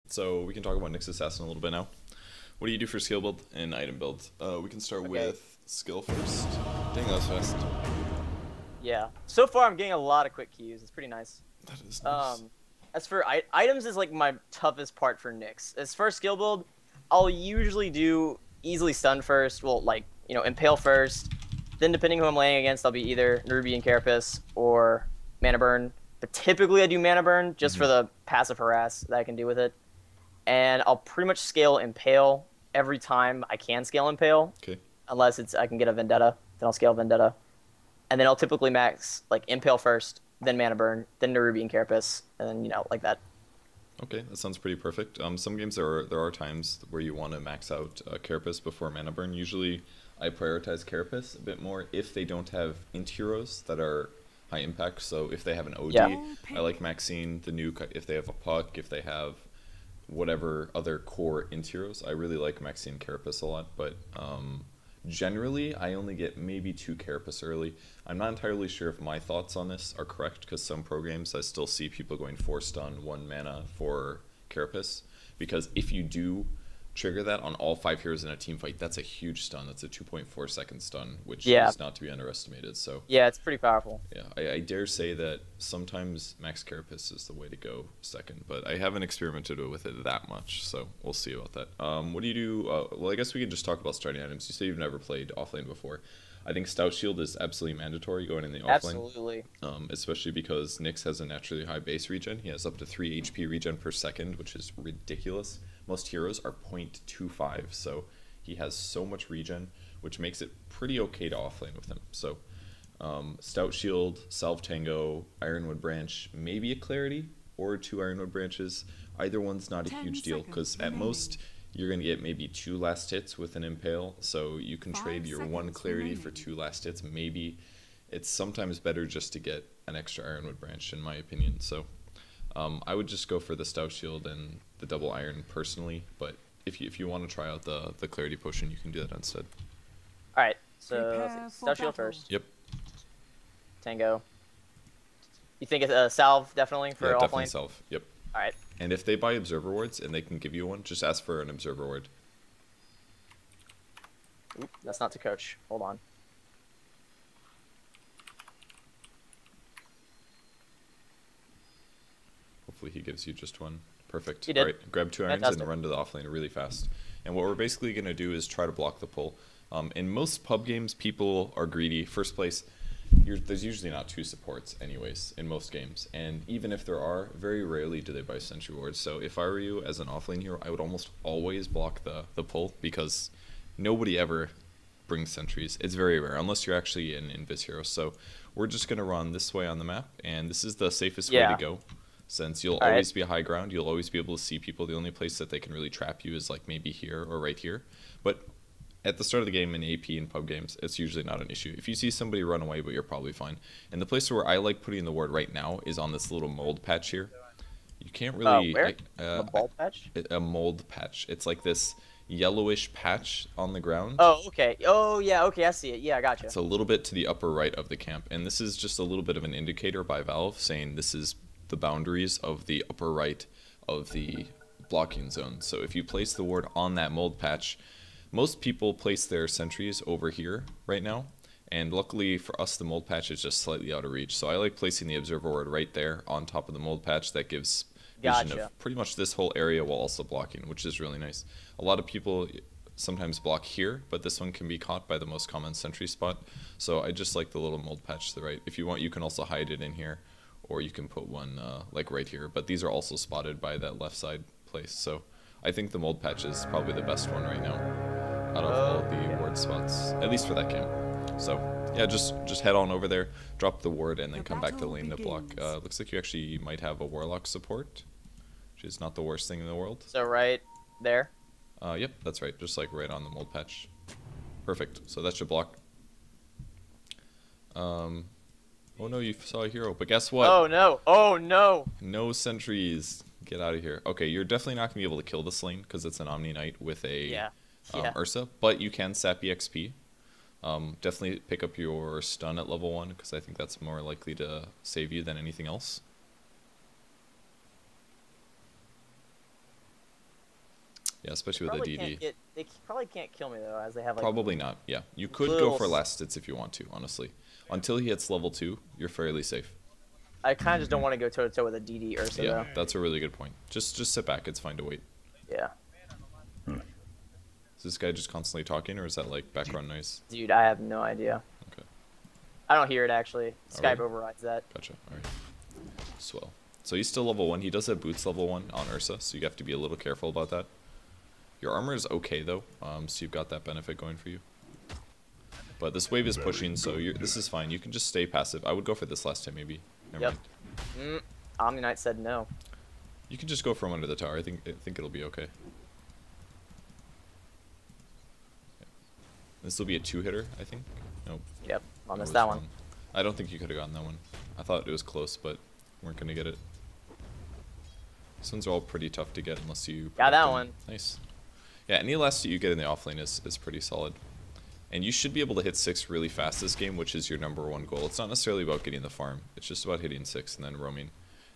So we can talk about Nyx Assassin a little bit now. What do you do for skill build and item build? We can start with skill first. Dang, that was fast. Yeah. So far, I'm getting a lot of quick Qs. It's pretty nice. That is nice. As for items is like my toughest part for Nyx. As for skill build, I'll usually do easily stun first. Well, like, impale first. Then depending who I'm laying against, I'll be either Nerubian Carapace or Mana Burn. But typically I do Mana Burn just for the passive harass that I can do with it. And I'll pretty much scale Impale every time I can scale Impale. Okay. Unless I can get a Vendetta, then I'll scale Vendetta. And then I'll typically max like Impale first, then Mana Burn, then Nerubian Carapace, and then like that. Okay, that sounds pretty perfect. Some games there are times where you want to max out Carapace before Mana Burn. Usually, I prioritize Carapace a bit more if they don't have int heroes that are high impact. So if they have an OD, I like maxing the nuke. If they have a puck, if they have whatever other core int heroes, I really like maxing Carapace a lot. But generally, I only get maybe 2 Carapace early. I'm not entirely sure if my thoughts on this are correct, because some pro games I still see people going 4 stun, 1 mana for Carapace. Because if you do trigger that on all 5 heroes in a team fight, that's a huge stun. That's a 2.4 second stun, which is not to be underestimated. So yeah, it's pretty powerful. Yeah, I dare say that sometimes max Carapace is the way to go second, but I haven't experimented with it that much, so we'll see about that. What do you do? Well, I guess we can just talk about starting items. You say you've never played offlane before. I think Stout Shield is absolutely mandatory going in the offlane. Absolutely. Especially because Nyx has a naturally high base regen. He has up to 3 HP regen per second, which is ridiculous. Most heroes are 0.25, so he has so much regen, which makes it pretty okay to offlane with him. So Stout Shield, Salve Tango, Ironwood Branch, maybe a Clarity, or 2 Ironwood Branches. Either one's not a huge deal, because at most you're going to get maybe 2 last hits with an Impale, so you can trade your 1 Clarity for 2 last hits. Maybe it's sometimes better just to get an extra Ironwood Branch, in my opinion. So I would just go for the Stout Shield and the double Iron personally, but if you want to try out the Clarity Potion, you can do that instead. Alright, so Stout Shield first. Yep. Tango. You think it's a Salve definitely for offlane? Definitely Salve. Yep. Alright. And if they buy Observer Wards and they can give you one, just ask for an Observer Ward. Oop, that's not to coach. Hold on. Hopefully he gives you just one. Perfect. He did. All right, grab 2 irons Fantastic. and run to the offlane really fast. And what we're basically going to do is try to block the pull. In most pub games, people are greedy. First place, there's usually not 2 supports anyways in most games. And even if there are, very rarely do they buy sentry wards. So if I were you as an offlane hero, I would almost always block the pull, because nobody ever brings sentries. It's very rare, unless you're actually an invis hero. So we're just going to run this way on the map, and this is the safest way to go. Since you'll always be high ground, you'll always be able to see people. The only place that they can really trap you is like maybe here or right here. But at the start of the game in AP and pub games, it's usually not an issue. If you see somebody run away, but you're probably fine. And the place where I like putting the ward right now is on this little mold patch here. You can't really... where? A mold patch? A mold patch. It's like this yellowish patch on the ground. Oh, okay. Oh, yeah, okay, I see it. Yeah, I gotcha. It's a little bit to the upper right of the camp. And this is just a little bit of an indicator by Valve saying this is the boundaries of the upper right of the blocking zone. So if you place the ward on that mold patch, most people place their sentries over here right now, and luckily for us the mold patch is just slightly out of reach. So I like placing the observer ward right there on top of the mold patch. That gives vision of pretty much this whole area while also blocking, which is really nice. A lot of people sometimes block here, but this one can be caught by the most common sentry spot. So I just like the little mold patch to the right. If you want, you can also hide it in here, or you can put one like right here, but these are also spotted by that left side place. So I think the mold patch is probably the best one right now out of all the ward spots, at least for that game. So yeah, just head on over there, drop the ward, and then come back to the lane to block. Looks like you actually might have a warlock support, which is not the worst thing in the world. So right there? Yep, that's right, just like right on the mold patch. Perfect, so that should block. Oh no, you saw a hero, but guess what? Oh no, oh no! No sentries. Get out of here. Okay, you're definitely not going to be able to kill this lane because it's an Omni Knight with a Ursa, but you can sap EXP. Definitely pick up your stun at level 1 because I think that's more likely to save you than anything else. Yeah, especially with a DD. They probably can't kill me though, as they have like. Probably not. Yeah, you could go for last hits if you want to. Honestly, until he hits level 2, you're fairly safe. I kind of just don't want to go toe to toe with a DD Ursa Yeah, though. that's a really good point. Just sit back. It's fine to wait. Yeah. Is this guy just constantly talking, or is that like background noise? Dude, I have no idea. Okay. I don't hear it actually. Skype Alright. overrides that. Gotcha. All right. Swell. So he's still level 1. He does have boots level 1 on Ursa, so you have to be a little careful about that. Your armor is okay though, so you've got that benefit going for you. But this wave is pushing, so this is fine. You can just stay passive. I would go for this last time maybe. Never mind. Omni Knight said no. You can just go from under the tower. I think it'll be okay. This will be a 2-hitter, I think. Nope. Yep, I I missed was that one. wrong. I don't think you could have gotten that one. I thought it was close, but weren't gonna get it. These ones are all pretty tough to get unless you. Got that them. one. Nice. Yeah, any elastic you get in the offlane is pretty solid. And you should be able to hit 6 really fast this game, which is your #1 goal. It's not necessarily about getting the farm. It's just about hitting 6 and then roaming.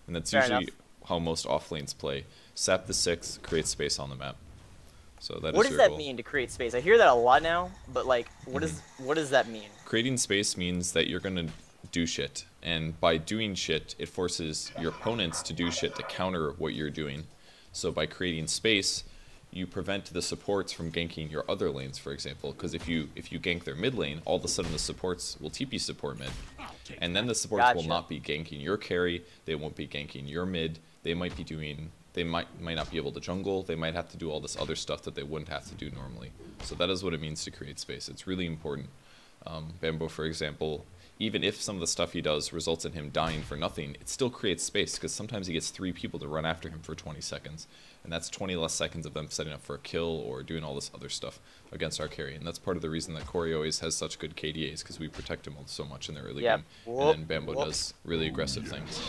And that's Fair usually enough. how most offlanes play. Sap the 6, create space on the map. So that What is does your that goal. mean to create space? I hear that a lot now, but like, what does that mean? Creating space means that you're gonna do shit, and by doing shit, it forces your opponents to do shit to counter what you're doing. So by creating space, you prevent the supports from ganking your other lanes, for example. Because if you gank their mid lane, all of a sudden the supports will TP support mid, and then the supports will not be ganking your carry. They won't be ganking your mid. They might be doing. They might not be able to jungle. They might have to do all this other stuff that they wouldn't have to do normally. So that is what it means to create space. It's really important. Bambo, for example, even if some of the stuff he does results in him dying for nothing, it still creates space because sometimes he gets 3 people to run after him for 20 seconds. And that's 20 less seconds of them setting up for a kill or doing all this other stuff against our carry. And that's part of the reason that Corey always has such good KDAs, because we protect him so much in the early game. And then Bambo does really aggressive things.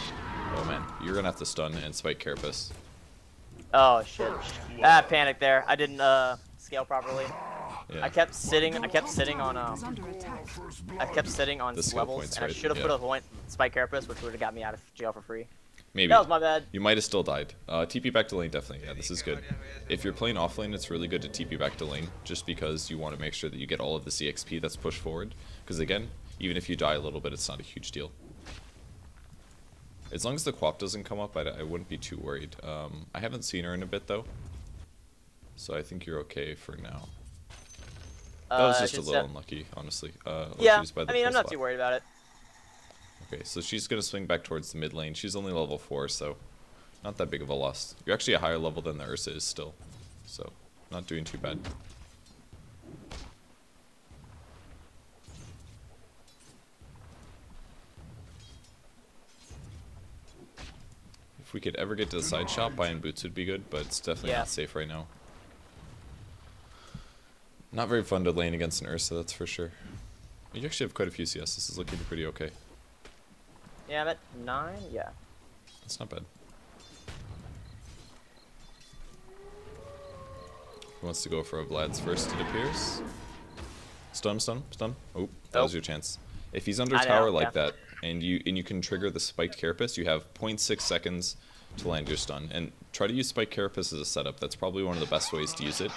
Oh man, you're going to have to stun and spike Carapace. Oh shit. Ah, panic there. I didn't scale properly. Yeah. I kept sitting on The levels, points, and I right? should have Yeah. put a point spike carapace, which would have got me out of jail for free. Maybe. That was my bad. You might have still died. TP back to lane, definitely. Yeah, this is good. If you're playing offlane, it's really good to TP back to lane, just because you want to make sure that you get all of the CXP that's pushed forward. Because again, even if you die a little bit, it's not a huge deal. As long as the Quap doesn't come up, I wouldn't be too worried. I haven't seen her in a bit, though. So I think you're okay for now. That was just a little unlucky, honestly. Yeah, I mean, I'm not too worried about it. Okay, so she's going to swing back towards the mid lane. She's only level 4, so not that big of a loss. You're actually a higher level than the Ursa is still, so not doing too bad. If we could ever get to the side shop, buying boots would be good, but it's definitely not safe right now. Not very fun to lane against an Ursa, that's for sure. You actually have quite a few CS. This is looking pretty okay. Yeah, I'm at 9. Yeah. That's not bad. Who wants to go for a Vlad's first, it appears? Stun. Oh, that was your chance. If he's under tower like that, and you can trigger the spiked Carapace, you have 0.6 seconds to land your stun. And try to use spiked Carapace as a setup. That's probably one of the best ways to use it,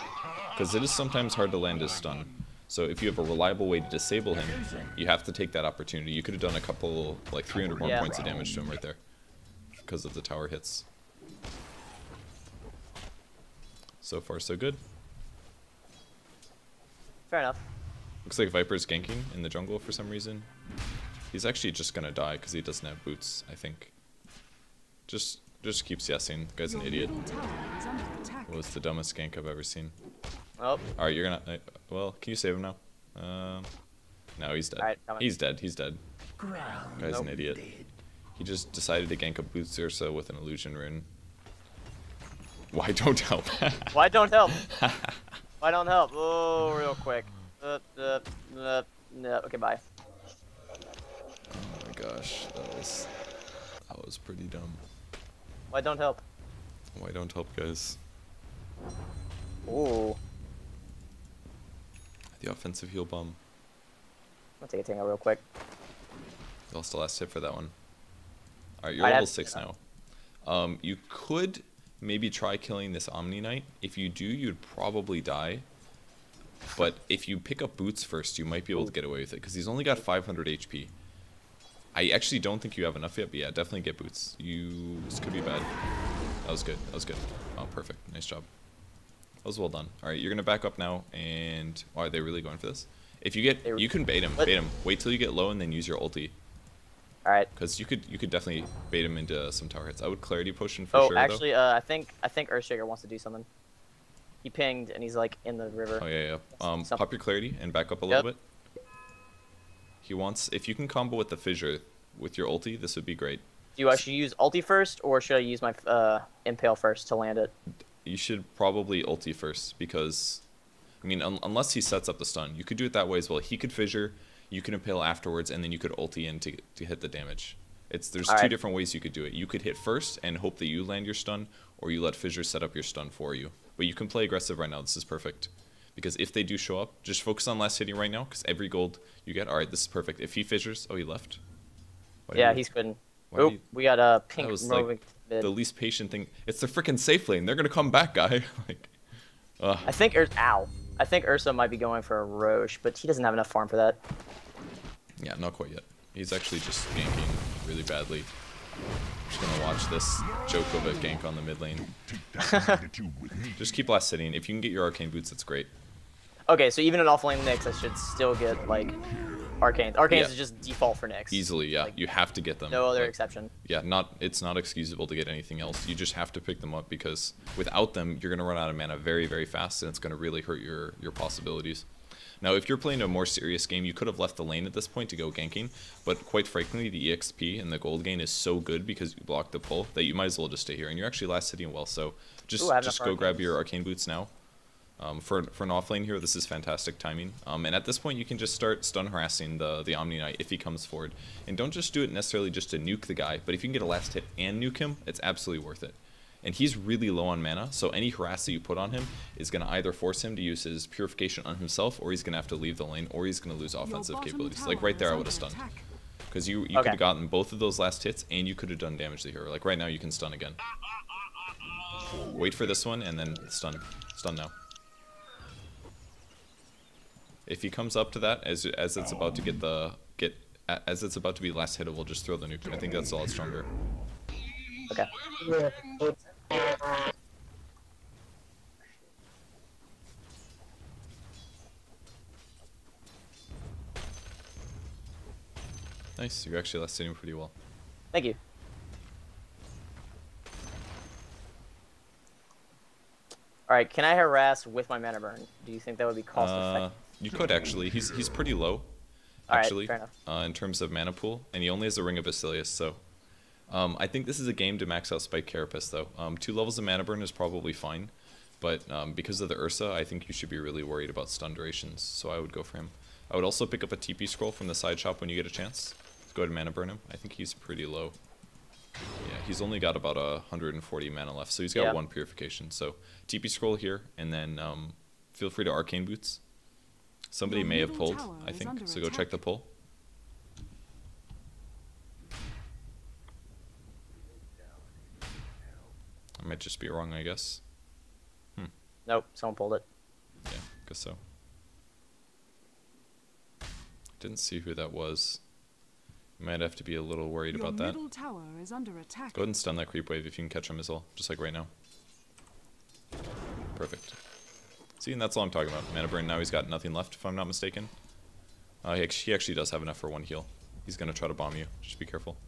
because it is sometimes hard to land his stun. So if you have a reliable way to disable him, you have to take that opportunity. You could have done a couple, like 300 more points of damage to him right there, because of the tower hits. So far, so good. Fair enough. Looks like Viper's ganking in the jungle for some reason. He's actually just gonna die because he doesn't have boots, I think. Just keeps yesing. The guy's an idiot. Was the dumbest gank I've ever seen. Oh. Alright, you're gonna... well, can you save him now? No, he's dead. Right, he's dead. Guy's an idiot. He just decided to gank a boots Ursa with an illusion rune. Why don't help? Why don't help? Why don't help? Oh, real quick. Okay, bye. Oh my gosh, that was pretty dumb. Why don't help? Why don't help, guys? Ooh. The offensive heal bomb. I'll take a tango real quick. Lost the last hit for that one. Alright, you're level 6 now. You could maybe try killing this Omni Knight. If you do, you'd probably die. But if you pick up boots first, you might be able to get away with it, because he's only got 500 HP. I actually don't think you have enough yet, but yeah, definitely get boots. This could be bad. That was good. That was good. Oh, perfect. Nice job. That was well done. All right, you're gonna back up now, and are they really going for this? If you get, you can bait him. Bait him. Wait till you get low, and then use your ulti. All right. Because you could definitely bait him into some tower hits. I would clarity potion for sure. Oh, actually, though. I think Earthshaker wants to do something. He pinged, and he's like in the river. Oh yeah, yeah. Pop your clarity and back up a little bit. He wants, if you can combo with the fissure with your ulti, this would be great. Do I should use ulti first, or should I use my impale first to land it? You should probably ulti first, because, I mean, unless he sets up the stun, you could do it that way as well. He could fissure, you can impale afterwards, and then you could ulti in to hit the damage. There's two different ways you could do it. You could hit first and hope that you land your stun, or you let fissure set up your stun for you. But you can play aggressive right now. This is perfect. Because if they do show up, just focus on last hitting right now, because every gold you get. Alright, this is perfect. If he fissures, oh, he left. Yeah, he's quitting. Oh, we got a pink moving like the least patient thing. It's the freaking safe lane. They're gonna come back, guy. Like, I think I think Ursa might be going for a Roche, but he doesn't have enough farm for that. Yeah, not quite yet. He's actually just ganking really badly. Just gonna watch this Djokovic gank on the mid lane. Just keep last sitting. If you can get your arcane boots, that's great. Okay, so even in offlane Nyx, I should still get like arcanes. Arcanes is just default for Nyx. Easily, yeah. Like, you have to get them. No other exception. Yeah, it's not excusable to get anything else. You just have to pick them up, because without them, you're gonna run out of mana very, very fast, and it's gonna really hurt your possibilities. Now, if you're playing a more serious game, you could have left the lane at this point to go ganking, but quite frankly, the EXP and the gold gain is so good because you block the pull that you might as well just stay here. And you're actually last hitting well, so just go grab your arcane boots now. For an offlane hero, this is fantastic timing. And at this point, you can just start stun harassing the Omni Knight if he comes forward. And don't just do it necessarily just to nuke the guy, but if you can get a last hit and nuke him, it's absolutely worth it. And he's really low on mana, so any harass that you put on him is going to either force him to use his purification on himself, or he's going to have to leave the lane, or he's going to lose offensive capabilities. Like right there, I would have stunned. Because you could have gotten both of those last hits, and you could have done damage to the hero. Like right now, you can stun again. Wait for this one, and then stun. Stun now. If he comes up to that, as it's about to as it's about to be last hittable, just throw the nuke. I think that's a lot stronger. Okay. Nice, you're actually last hitting pretty well. Thank you. Alright, can I harass with my mana burn? Do you think that would be cost effective? You could actually. He's pretty low, actually, in terms of mana pool, and he only has a Ring of Basilius, so I think this is a game to max out Spike Carapace, though. 2 levels of mana burn is probably fine, but because of the Ursa, I think you should be really worried about stun durations, so I would go for him. I would also pick up a TP scroll from the side shop when you get a chance. Go ahead and mana burn him. I think he's pretty low. Yeah, he's only got about 140 mana left, so he's got 1 purification. So TP scroll here, and then feel free to arcane boots. Somebody may have pulled, I think, so go check the pull. I might just be wrong, I guess. Nope, someone pulled it. Yeah, guess so. Didn't see who that was. You might have to be a little worried about that. Tower is under attack. Go ahead and stun that creep wave if you can catch him as well, just like right now. Perfect. See, and that's all I'm talking about. Mana burn, now he's got nothing left, if I'm not mistaken. He actually does have enough for 1 heal. He's going to try to bomb you. Just be careful.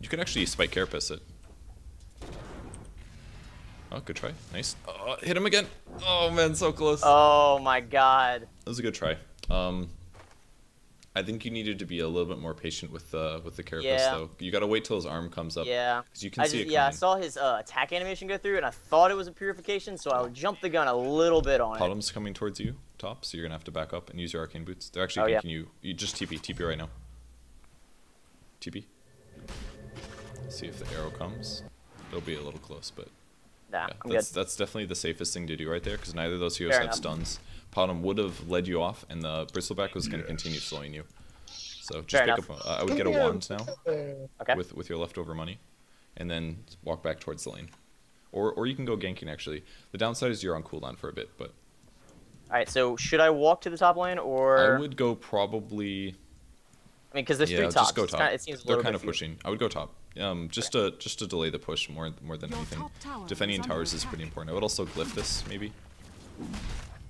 You could actually Spike Carapace it. Oh, good try. Nice. Oh, hit him again. Oh, man, so close. Oh, my God. That was a good try. I think you needed to be a little bit more patient with the Carapace, though. You got to wait till his arm comes up. Yeah. Because you can see it coming. Yeah, I saw his attack animation go through, and I thought it was a purification, so I would jump the gun a little bit on it. Bottom's coming towards you, top, so you're going to have to back up and use your arcane boots. They're actually ganking you. You just TP. TP right now. TP. See if the arrow comes. It'll be a little close, but... Nah, yeah, that's definitely the safest thing to do right there, because neither of those heroes have stuns. Bottom would have led you off, and the Bristleback was going to continue slowing you. So just pick up. I would get a wand now with your leftover money, and then walk back towards the lane. Or you can go ganking, actually. The downside is you're on cooldown for a bit, but... Alright, so should I walk to the top lane, or... I would go probably... I mean, because there's 3 tops. Just go top. Kinda, it seems a They're little kind bit of few. pushing. I would go top. Just to delay the push more than anything. Defending towers is pretty important. I would also glyph this, maybe.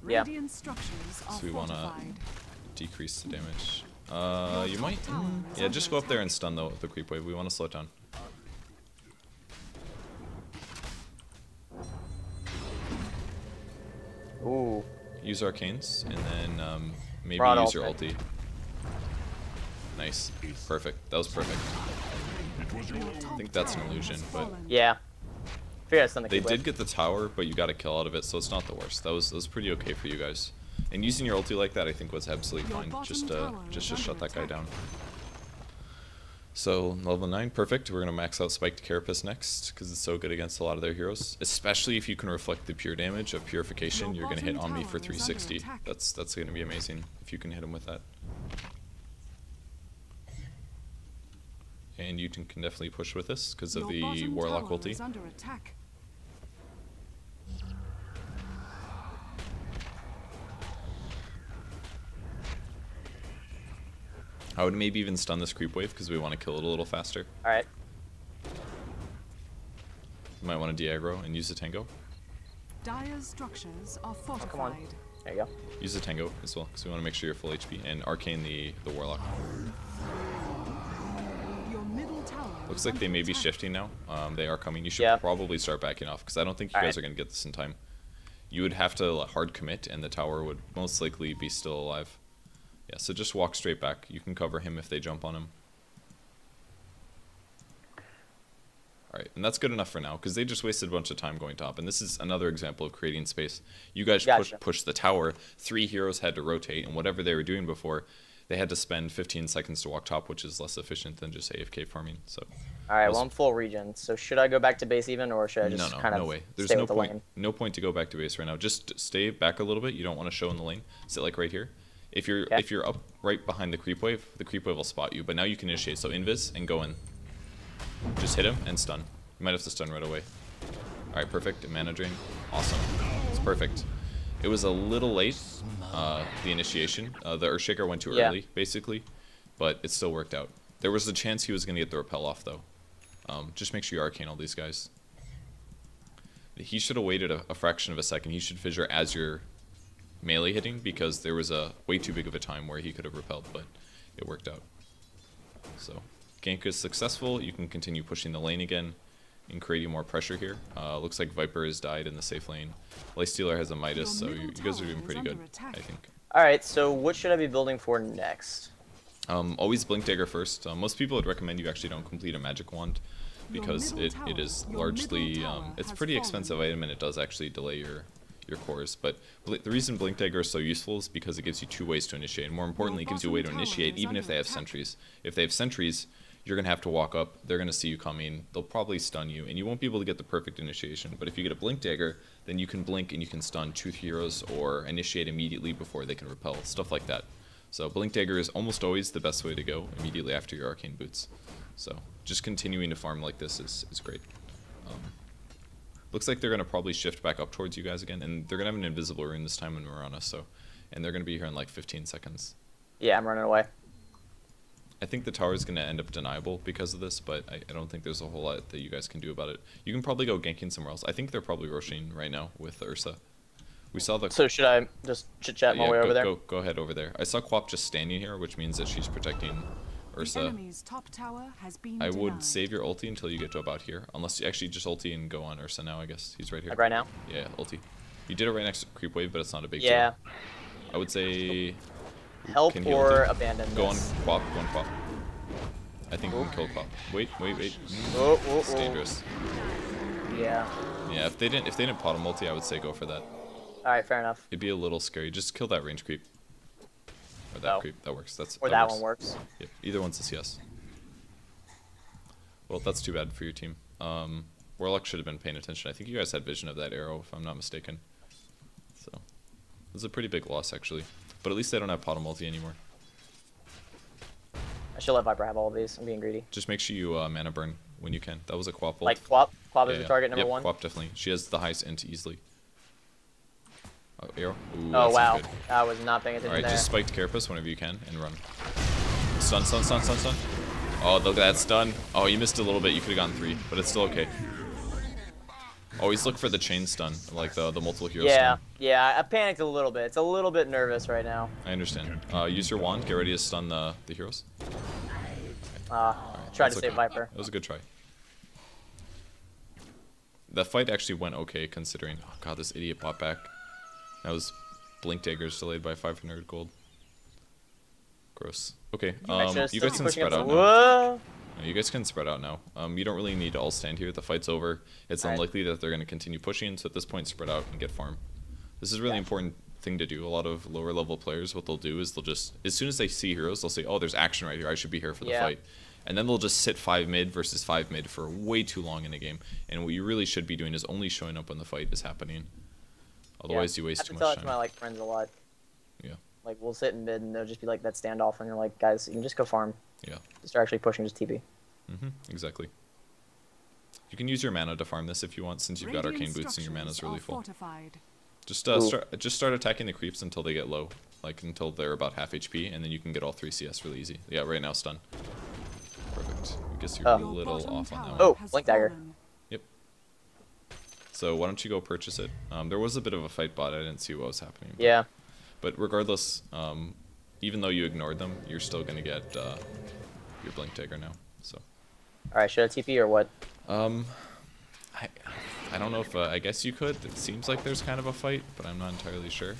Yeah. So we want to decrease the damage. You might... yeah, just go up there and stun the creep wave. We want to slow it down. Ooh. Use arcanes, and then maybe Broad use your ultimate. ulti. Nice. Perfect. That was perfect. I think that's an illusion, but... Yeah. Figure out something. They did get the tower, but you got a kill out of it, so it's not the worst. That was pretty okay for you guys. And using your ulti like that, I think, was absolutely fine. Just to shut that guy down. So, level 9, perfect. We're going to max out Spiked Carapace next, because it's so good against a lot of their heroes. Especially if you can reflect the pure damage of Purification, you're going to hit on me for 360. That's going to be amazing, if you can hit him with that. And you can definitely push with this, because of the Warlock ulti. I would maybe even stun this creep wave because we want to kill it a little faster. Alright. You might want to de-aggro and use the tango. Dire's structures are fortified. Come on. There you go. Use the tango as well because we want to make sure you're full HP. And arcane the warlock. Your middle tower Looks like they may be shifting now. They are coming. You should probably start backing off because I don't think you guys are going to get this in time. You would have to hard commit and the tower would most likely be still alive. Yeah, so just walk straight back. You can cover him if they jump on him. Alright, and that's good enough for now, because they just wasted a bunch of time going top. And this is another example of creating space. You guys push the tower. 3 heroes had to rotate, and whatever they were doing before, they had to spend 15 seconds to walk top, which is less efficient than just AFK farming. So. Alright, well I'm full regen, so should I go back to base even, or should I just kind of no way. There's stay no with the point. lane? No point to go back to base right now. Just stay back a little bit. You don't want to show in the lane. Sit like right here. If you're up right behind the creep wave will spot you. But now you can initiate. So invis and go in. Just hit him and stun. You might have to stun right away. All right, perfect. Mana drain. Awesome. It's perfect. It was a little late, the initiation. The Earthshaker went too early, basically, but it still worked out. There was a chance he was going to get the repel off, though. Just make sure you arcane all these guys. He should have waited a fraction of a second. He should fissure as you're melee hitting, because there was a way too big of a time where he could have repelled, but it worked out. So gank is successful. You can continue pushing the lane again and creating more pressure here. Looks like Viper has died in the safe lane. Lifestealer has a Midas, so you guys are doing pretty good, I think. Alright, so what should I be building for next? Always Blink Dagger first. Most people would recommend you actually don't complete a magic wand, because it is largely it's a pretty expensive item, and it does actually delay your cores. But the reason Blink Dagger is so useful is because it gives you 2 ways to initiate. And more importantly, it gives you a way to initiate even if they have sentries. If they have sentries, you're going to have to walk up. They're going to see you coming. They'll probably stun you, and you won't be able to get the perfect initiation. But if you get a Blink Dagger, then you can blink and you can stun 2 heroes or initiate immediately before they can repel, stuff like that. So Blink Dagger is almost always the best way to go immediately after your Arcane Boots. So just continuing to farm like this is great. Looks like they're going to probably shift back up towards you guys again, and they're going to have an invisible rune this time when we're on us, and they're going to be here in like 15 seconds. Yeah, I'm running away. I think the tower is going to end up deniable because of this, but I don't think there's a whole lot that you guys can do about it. You can probably go ganking somewhere else. I think they're probably rushing right now with Ursa. We saw the... So should I just chit-chat my way over there? Go ahead over there. I saw Quap just standing here, which means that she's protecting Ursa. Top tower has been I would save your ulti until you get to about here. Unless you actually just ulti and go on Ursa now, I guess. He's right here. Like right now? Yeah, ulti. You did it right next to Creep Wave, but it's not a big deal. I would say... Help or abandon Go this. on Quap, go on Quap. I think we can kill Quap. Wait. It's dangerous. Yeah. Yeah, if they didn't pot a multi, I would say go for that. Alright, fair enough. It'd be a little scary. Just kill that range creep. Or that creep. That works. That one works. Yep. Either one's a CS. Well, that's too bad for your team. Warlock should have been paying attention. I think you guys had vision of that arrow, if I'm not mistaken. So, it's a pretty big loss, actually. But at least they don't have pot multi anymore. I should let Viper have all of these. I'm being greedy. Just make sure you mana burn when you can. That was a Quap ult. Like Quap? Quap Yeah, is the yeah. target number Yep, one? Quap definitely. She has the highest int easily. Oh, arrow. Ooh, Oh, that's not wow. good. I was not paying attention Alright, there. just spiked Carapace whenever you can and run. Stun, stun, stun, stun, stun. Oh, look at that stun. Oh, you missed a little bit. You could have gotten 3, but it's still okay. Always look for the chain stun, like the multiple hero stun. Yeah, I panicked a little bit. It's a little bit nervous right now. I understand. Use your wand. Get ready to stun the heroes. Tried to That's save okay. Viper. That was a good try. The fight actually went okay considering. Oh god, this idiot bought back. That was Blink Daggers delayed by 500 gold. Gross. Okay, you guys can spread out now. Whoa! No, you guys can spread out now. You don't really need to all stand here. The fight's over. It's unlikely that they're going to continue pushing, so at this point, spread out and get farm. This is a really important thing to do. A lot of lower level players, what they'll do is they'll just, as soon as they see heroes, they'll say, oh, there's action right here. I should be here for the fight. And then they'll just sit 5 mid versus 5 mid for way too long in a game. And what you really should be doing is only showing up when the fight is happening. Otherwise, you waste too much time. I have to tell it to my friends a lot. Yeah. Like, we'll sit in mid and they'll just be like that standoff, and you're like, guys, you can just go farm. Yeah. Just start actually pushing, just TP. Exactly. You can use your mana to farm this if you want, since you've got arcane boots and your mana's really full. Just start attacking the creeps until they get low, like until they're about half HP, and then you can get all 3 CS really easy. Yeah, right now stun. Perfect. I guess you're a little off on that one. Oh, Blink Dagger. Yep. So why don't you go purchase it? There was a bit of a fight bot. I didn't see what was happening. Yeah. But regardless, even though you ignored them, you're still gonna get your Blink Dagger now. So. All right, should I TP or what? I don't know if I guess you could. It seems like there's kind of a fight, but I'm not entirely sure.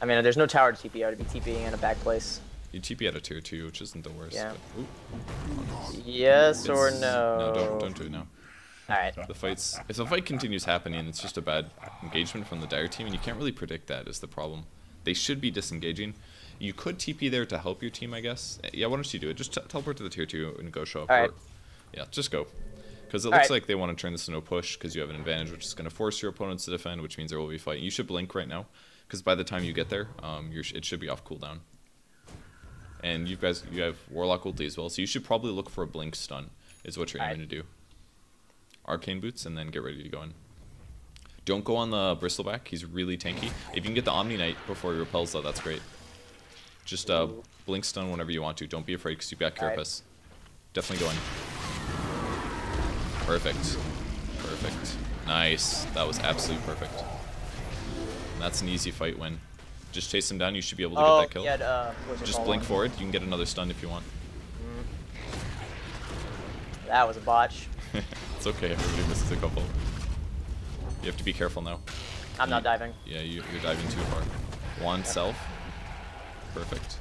I mean, there's no tower to TP. I would be TPing in a bad place. You TP at a tier 2, which isn't the worst. Yeah. But, yes or no? No, don't do it now. All right. If the fight continues happening, it's just a bad engagement from the Dagger team, and you can't really predict that is the problem. They should be disengaging. You could TP there to help your team, I guess. Yeah, why don't you do it? Just teleport to the tier 2 and go show up. All right. Yeah, just go. Because it looks like they want to turn this into a push because you have an advantage, which is going to force your opponents to defend, which means there will be fight. You should blink right now, because by the time you get there, it should be off cooldown. And you have Warlock ulti as well, so you should probably look for a blink stun, is what you're aiming to do. Arcane boots, and then get ready to go in. Don't go on the Bristleback, he's really tanky. If you can get the Omni Knight before he repels, though, that's great. Just blink stun whenever you want to. Don't be afraid, because you've got Carapace. Definitely go in. Perfect. Perfect. Nice. That was absolutely perfect. And that's an easy fight win. Just chase him down, you should be able to get that kill. Yeah, just blink forward, you can get another stun if you want. That was a botch. It's okay, everybody misses a couple. You have to be careful now. I'm not diving. Yeah, you're diving too far. Wand self. Perfect.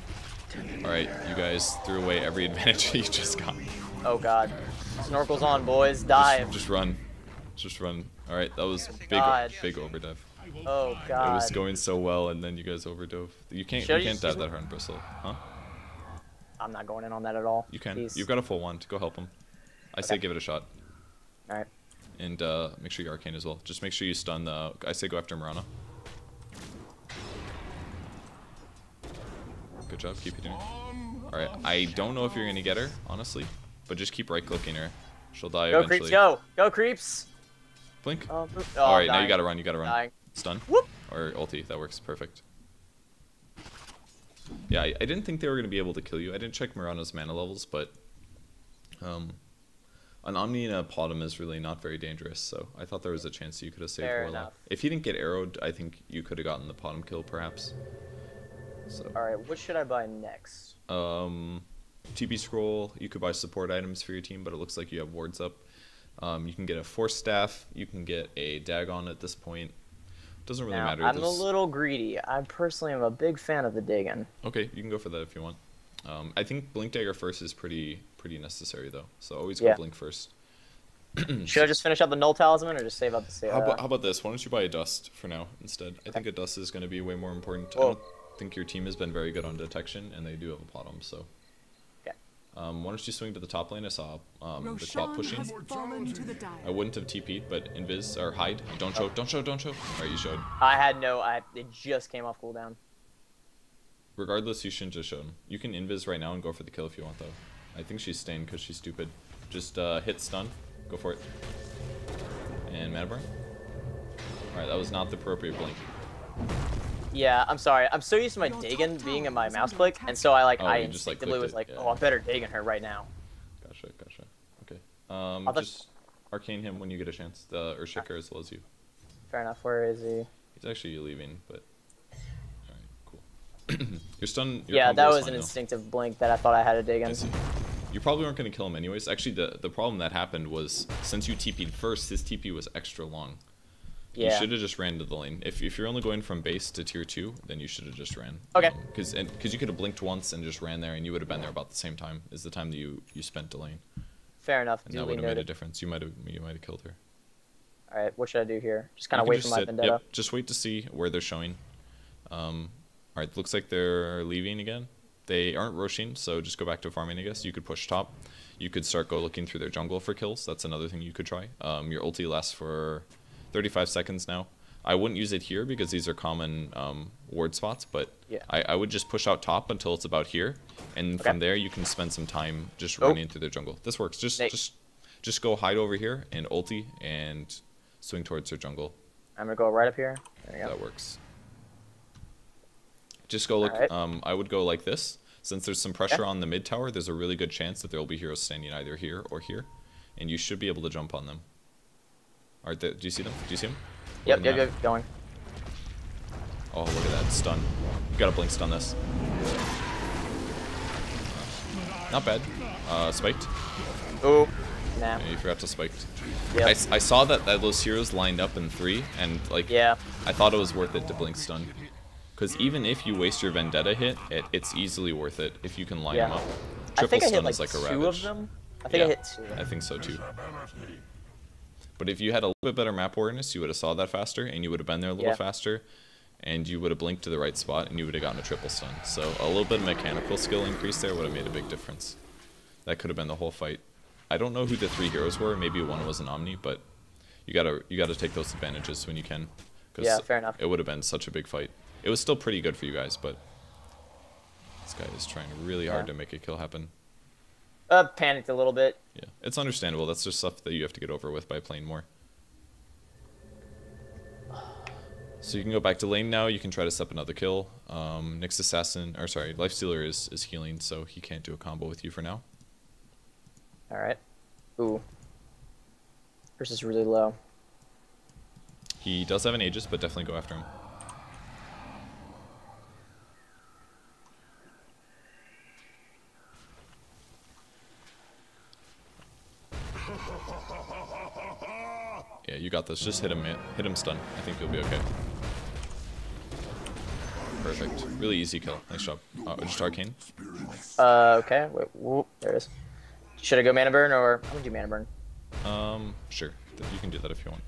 Alright, you guys threw away every advantage you just got. Oh god. Snorkels on, boys. Dive. Just run. Just run. Alright, that was big overdive. Oh god. It was going so well, and then you guys overdove. You can't dive that hard on Bristle, huh? I'm not going in on that at all. You can. Peace. You've got a full wand. Go help him. I say give it a shot. Alright. And make sure you arcane as well. Just make sure you stun the. I say go after Mirana. Good job. Keep it doing. Alright. I don't know if you're gonna get her, honestly, but just keep right clicking her. She'll die eventually. Creeps, go! Go creeps! Blink. Oh, Alright, now you gotta run. You gotta run. Dying. Stun. Whoop! Or ulti. That works. Perfect. Yeah, I didn't think they were gonna be able to kill you. I didn't check Mirana's mana levels, but an Omni and a Potom is really not very dangerous, so I thought there was a chance you could have saved Warlock. If he didn't get arrowed, I think you could have gotten the Potom kill, perhaps. So. Alright, what should I buy next? TP scroll, you could buy support items for your team, but it looks like you have wards up. You can get a force staff, you can get a dagon at this point. Doesn't really matter. I'm a little greedy. I personally am a big fan of the dagon. Okay, you can go for that if you want. I think Blink Dagger first is pretty necessary though, so always go Blink first. Should I just finish up the Null Talisman or just save up the save? How about this? Why don't you buy a Dust for now instead? I think a Dust is going to be way more important. I don't think your team has been very good on detection, and they do have a Potom, so. Okay. Why don't you swing to the top lane? I saw the Quap pushing. I wouldn't have TP'd, but invis or hide. Don't show. Alright, you showed. It just came off cooldown. Regardless, you shouldn't just show him. You can invis right now and go for the kill if you want, though. I think she's staying because she's stupid. Just hit stun Go for it. And mana burn. Alright, that was not the appropriate blink. Yeah, I'm sorry. I'm so used to my dagon being in my mouse click, and so I instinctively was like, oh, I better dagon her right now. Gotcha. Okay. Just arcane him when you get a chance. Or Shaker as well as you. Fair enough. Where is he? He's actually leaving, but alright, cool. Your stun. Yeah, that was an instinctive blink that I thought I had a dagon. I see. You probably weren't going to kill him anyways. Actually, the problem that happened was since you TP'd first, his TP was extra long. Yeah. You should have just ran to the lane. If you're only going from base to tier 2, then you should have just ran. Okay. Because you could have blinked once and just ran there, and you would have been there about the same time as the time that you spent to lane. Fair enough. And that would have made a difference. You might have killed her. All right. What should I do here? Just kind of wait for my vendetta. Yep, just wait to see where they're showing. All right. Looks like they're leaving again. They aren't rushing, so just go back to farming, I guess. You could push top. You could start looking through their jungle for kills. That's another thing you could try. Your ulti lasts for 35 seconds now. I wouldn't use it here because these are common ward spots, but yeah. I would just push out top until it's about here, and from there you can spend some time just running through their jungle. This works. Just go hide over here and ulti and swing towards their jungle. I'm gonna go right up here. There you go. That works. Just go look. Right. I would go like this. Since there's some pressure on the mid tower, there's a really good chance that there will be heroes standing either here or here, and you should be able to jump on them. All right, do you see them? Do you see them? Yep, going. Oh, look at that stun. You gotta blink stun this. Not bad. Spiked. Oh, nah. Yeah, you forgot to spike. Yep. I saw that those heroes lined up in 3, and like, I thought it was worth it to blink stun. Because even if you waste your vendetta hit, it's easily worth it if you can line them up. Triple stun is like a ravage. I think I hit 2 of them. I think I hit 2. I think so too. But if you had a little bit better map awareness, you would have saw that faster, and you would have been there a little faster, and you would have blinked to the right spot, and you would have gotten a triple stun. So a little bit of mechanical skill increase there would have made a big difference. That could have been the whole fight. I don't know who the 3 heroes were. Maybe one was an Omni, but you gotta take those advantages when you can. Yeah, fair enough. It would have been such a big fight. It was still pretty good for you guys, but this guy is trying really hard to make a kill happen. Panicked a little bit. Yeah, it's understandable. That's just stuff that you have to get over with by playing more. So you can go back to lane now. You can try to set up another kill. Nyx Assassin, or sorry, Lifestealer is healing, so he can't do a combo with you for now. All right. Ooh. First is really low. He does have an Aegis, but definitely go after him. Yeah, you got this. Just hit him stun. I think you'll be okay. Perfect. Really easy kill. Nice job. Just arcane. Okay. Wait, whoop, there it is. Should I go mana burn or I'm gonna do mana burn? Sure. You can do that if you want.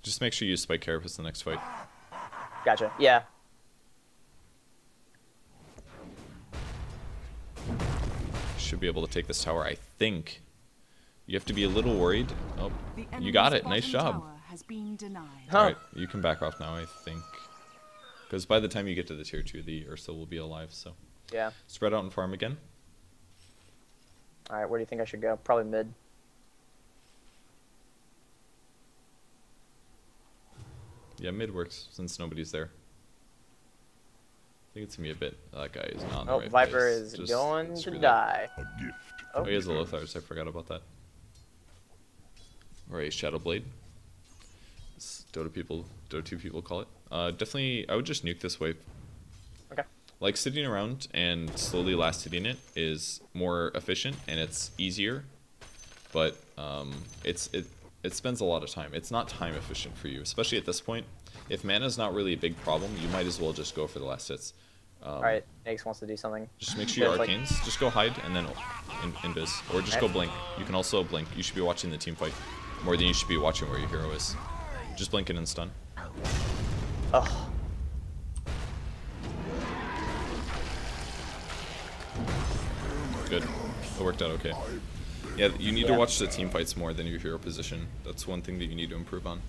Just make sure you spike Carapace the next fight. Gotcha. Yeah. Should be able to take this tower, I think. You have to be a little worried. Oh, you got it. Nice job. Alright, you can back off now, I think. Because by the time you get to the tier 2, the Ursa will be alive, so. Yeah. Spread out and farm again. Alright, where do you think I should go? Probably mid. Yeah, mid works since nobody's there. I think it's gonna be a bit. That guy is not in the right Viper place. is going to die. Oh, he has a Lothars. I forgot about that. Or a Shadow Blade. As Dota 2 people call it. Definitely, I would just nuke this wave. Okay. Like sitting around and slowly last hitting it is more efficient and it's easier, but it spends a lot of time. It's not time efficient for you, especially at this point. If mana's not really a big problem, you might as well just go for the last hits. Alright, Nyx wants to do something. Just make sure your arcanes. Just go hide and then invis. Or just go blink. You can also blink. You should be watching the team fight more than you should be watching where your hero is. Just blink in and stun. Oh. Good. It worked out okay. Yeah, you need to watch the team fights more than your hero position. That's one thing that you need to improve on.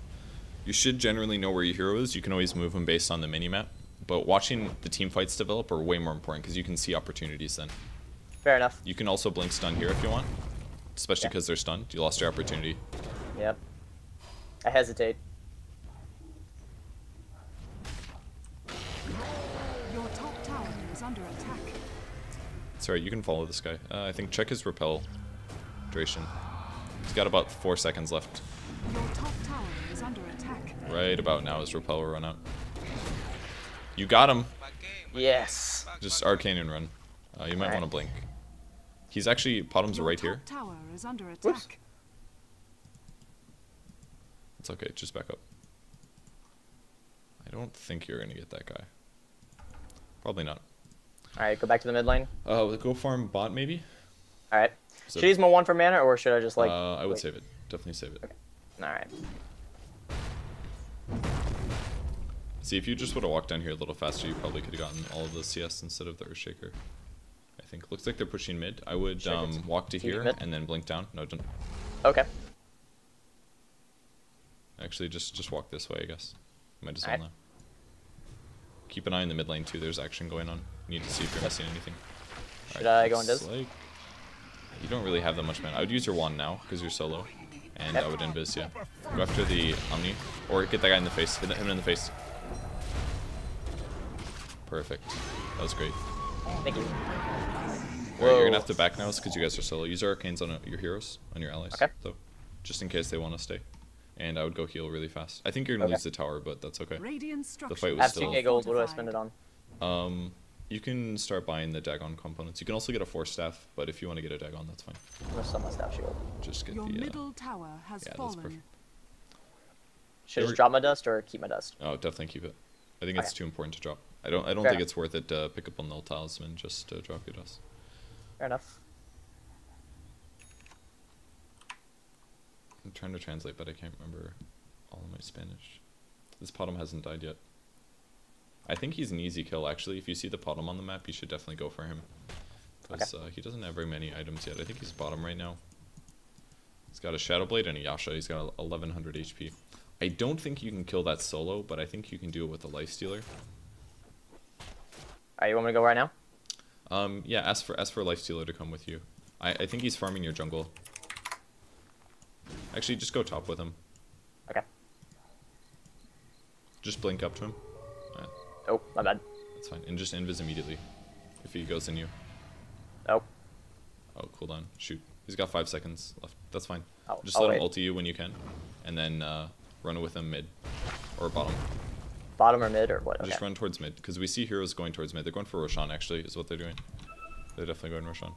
You should generally know where your hero is. You can always move him based on the mini-map. But watching the team fights develop are way more important because you can see opportunities then. Fair enough. You can also blink stun here if you want. especially because they're stunned. You lost your opportunity. Yep. I hesitate. Your top tower is under attack. It's alright, you can follow this guy. I think check his repel duration. He's got about 4 seconds left. Your top tower is under attack. Right about now his repel will run out. You got him! Yes. Just arcane and run. You might want to blink. He's actually, bottoms are right here. Your top tower is under attack. Whoops. It's okay, just back up. I don't think you're gonna get that guy. Probably not. Alright, go back to the mid lane. Go farm bot maybe? Alright. So, Should I use my 1 for mana, or should I just like... I would wait? save it. Definitely save it. Okay. Alright. See, if you just would have walked down here a little faster, you probably could have gotten all of the CS instead of the Earthshaker. I think. Looks like they're pushing mid. I would walk to here mid? and then blink down. No, don't. Okay. Actually, just walk this way, I guess. Might as well Alright. now. Keep an eye in the mid lane too. There's action going on. You need to see if you're missing anything. Should I go and looks dis? like you don't really have that much mana. I would use your wand now because you're solo, and I would invis. Yeah. Go after the Omni, or get that guy in the face. Hit him in the face. Perfect. That was great. Thank you. Alright, you're gonna have to back now because you guys are solo. Use your arcanes on your heroes, on your allies. Okay. So, just in case they want to stay. And I would go heal really fast. I think you're gonna lose the tower, but that's okay. Radiant fight structures was I have still- 2k gold. What do I spend it on? You can start buying the dagon components. You can also get a 4 staff, but if you want to get a dagon, that's fine. I'm gonna sell my staff shield. Just get Your the. middle tower has yeah, that's fallen. perfect. Should I just drop my dust or keep my dust? Oh, definitely keep it. I think it's Okay. too important to drop. I don't Fair think enough. it's worth it to pick up a null talisman just to drop your dust. Fair enough. I'm trying to translate, but I can't remember all of my Spanish. This Potom hasn't died yet. I think he's an easy kill, actually. If you see the Potom on the map, you should definitely go for him. Because he doesn't have very many items yet. I think he's bottom right now. He's got a Shadow Blade and a Yasha. He's got 1100 HP. I don't think you can kill that solo, but I think you can do it with a Lifestealer. Alright, you want me to go right now? Yeah, ask for Lifestealer to come with you. I think he's farming your jungle. Actually, just go top with him. Okay. Just blink up to him. Oh, my bad. That's fine. And just invis immediately if he goes in you. Oh. Oh, cool down. Shoot. He's got 5 seconds left. That's fine. Just I'll let him wait. ulti you when you can. And then run with him mid. Or bottom. Bottom or mid or what? Okay. Just run towards mid. Because we see heroes going towards mid. They're going for Roshan, actually, is what they're doing. They're definitely going Roshan.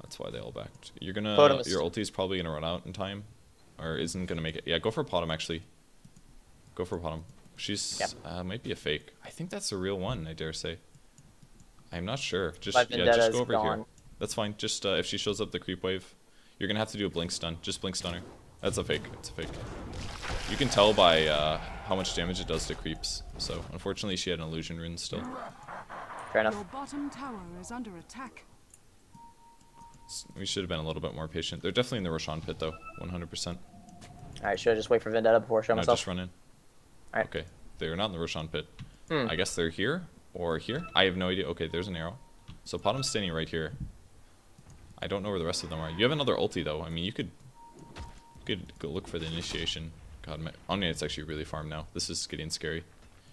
That's why they all backed. You're gonna... Totem Your ulti is probably gonna run out in time. Or isn't gonna make it. Yeah, go for bottom, actually. Go for bottom. She's... might be a fake. I think that's a real one, I dare say. I'm not sure. Just My just Vendetta's go over here. gone. That's fine. Just if she shows up the creep wave, you're gonna have to do a blink stun. Just blink stun her. That's a fake. It's a fake. You can tell by how much damage it does to creeps. So unfortunately, she had an illusion rune still. Fair enough. Your bottom tower is under attack. We should have been a little bit more patient. They're definitely in the Roshan pit though, 100%. Alright, should I just wait for Vendetta before I show No, myself? just run in. Alright. Okay, they're not in the Roshan pit. Hmm. I guess they're here or here. I have no idea. Okay, there's an arrow. So Potom's standing right here. I don't know where the rest of them are. You have another ulti though. I mean, you could go look for the initiation. God, my Omniate's actually really farmed now. This is getting scary.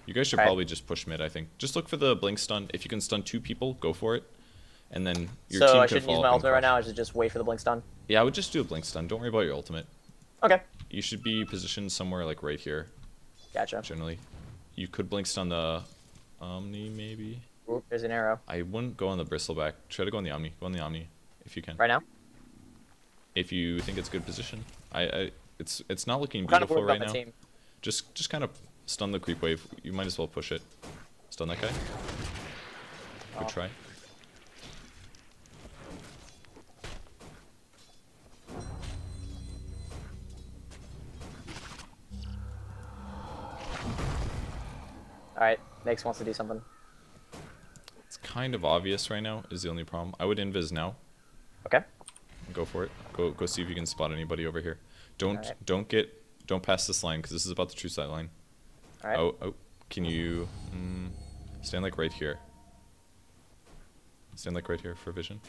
You guys should Alright. probably just push mid, I think. Just look for the blink stun. If you can stun 2 people, go for it. And then your So team I can shouldn't use follow my up and ultimate right crush. now, I should just wait for the blink stun? Yeah, I would just do a blink stun. Don't worry about your ultimate. Okay. You should be positioned somewhere like right here, Gotcha. generally. You could blink stun the Omni, maybe. Ooh, there's an arrow. I wouldn't go on the bristleback. Try to go on the Omni. Go on the Omni, if you can. Right now? If you think it's good position. It's not looking I'm kind of beautiful worried right about my now. team. Just kind of stun the creep wave. You might as well push it. Stun that guy. Good try. Alright, Nyx wants to do something. It's kind of obvious right now is the only problem. I would invis now. Okay. Go for it. Go see if you can spot anybody over here. Alright. Don't pass this line because this is about the true sight line. Alright. Oh, can you stand like right here? Stand like right here for vision.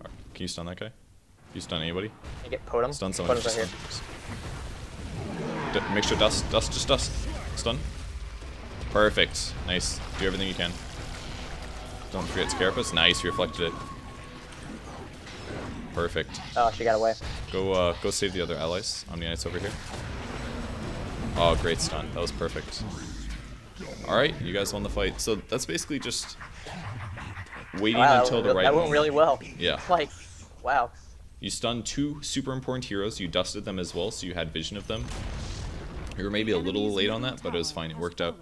Alright, can you stun that guy? You stun anybody? I get Podum. Stun someone. Podum's right here. Make sure dust, just dust. Stun. Perfect. Nice. Do everything you can. Don't forget Scarapus. Nice, you reflected it. Perfect. Oh, she got away. Go save the other allies. Omni Knight's over here. Oh, great stun. That was perfect. Alright, you guys won the fight. So that's basically just waiting until the right That went moment. really well. Yeah. Like, wow. You stunned 2 super important heroes. You dusted them as well, so you had vision of them. You were maybe a little late on that, but it was fine. It worked out.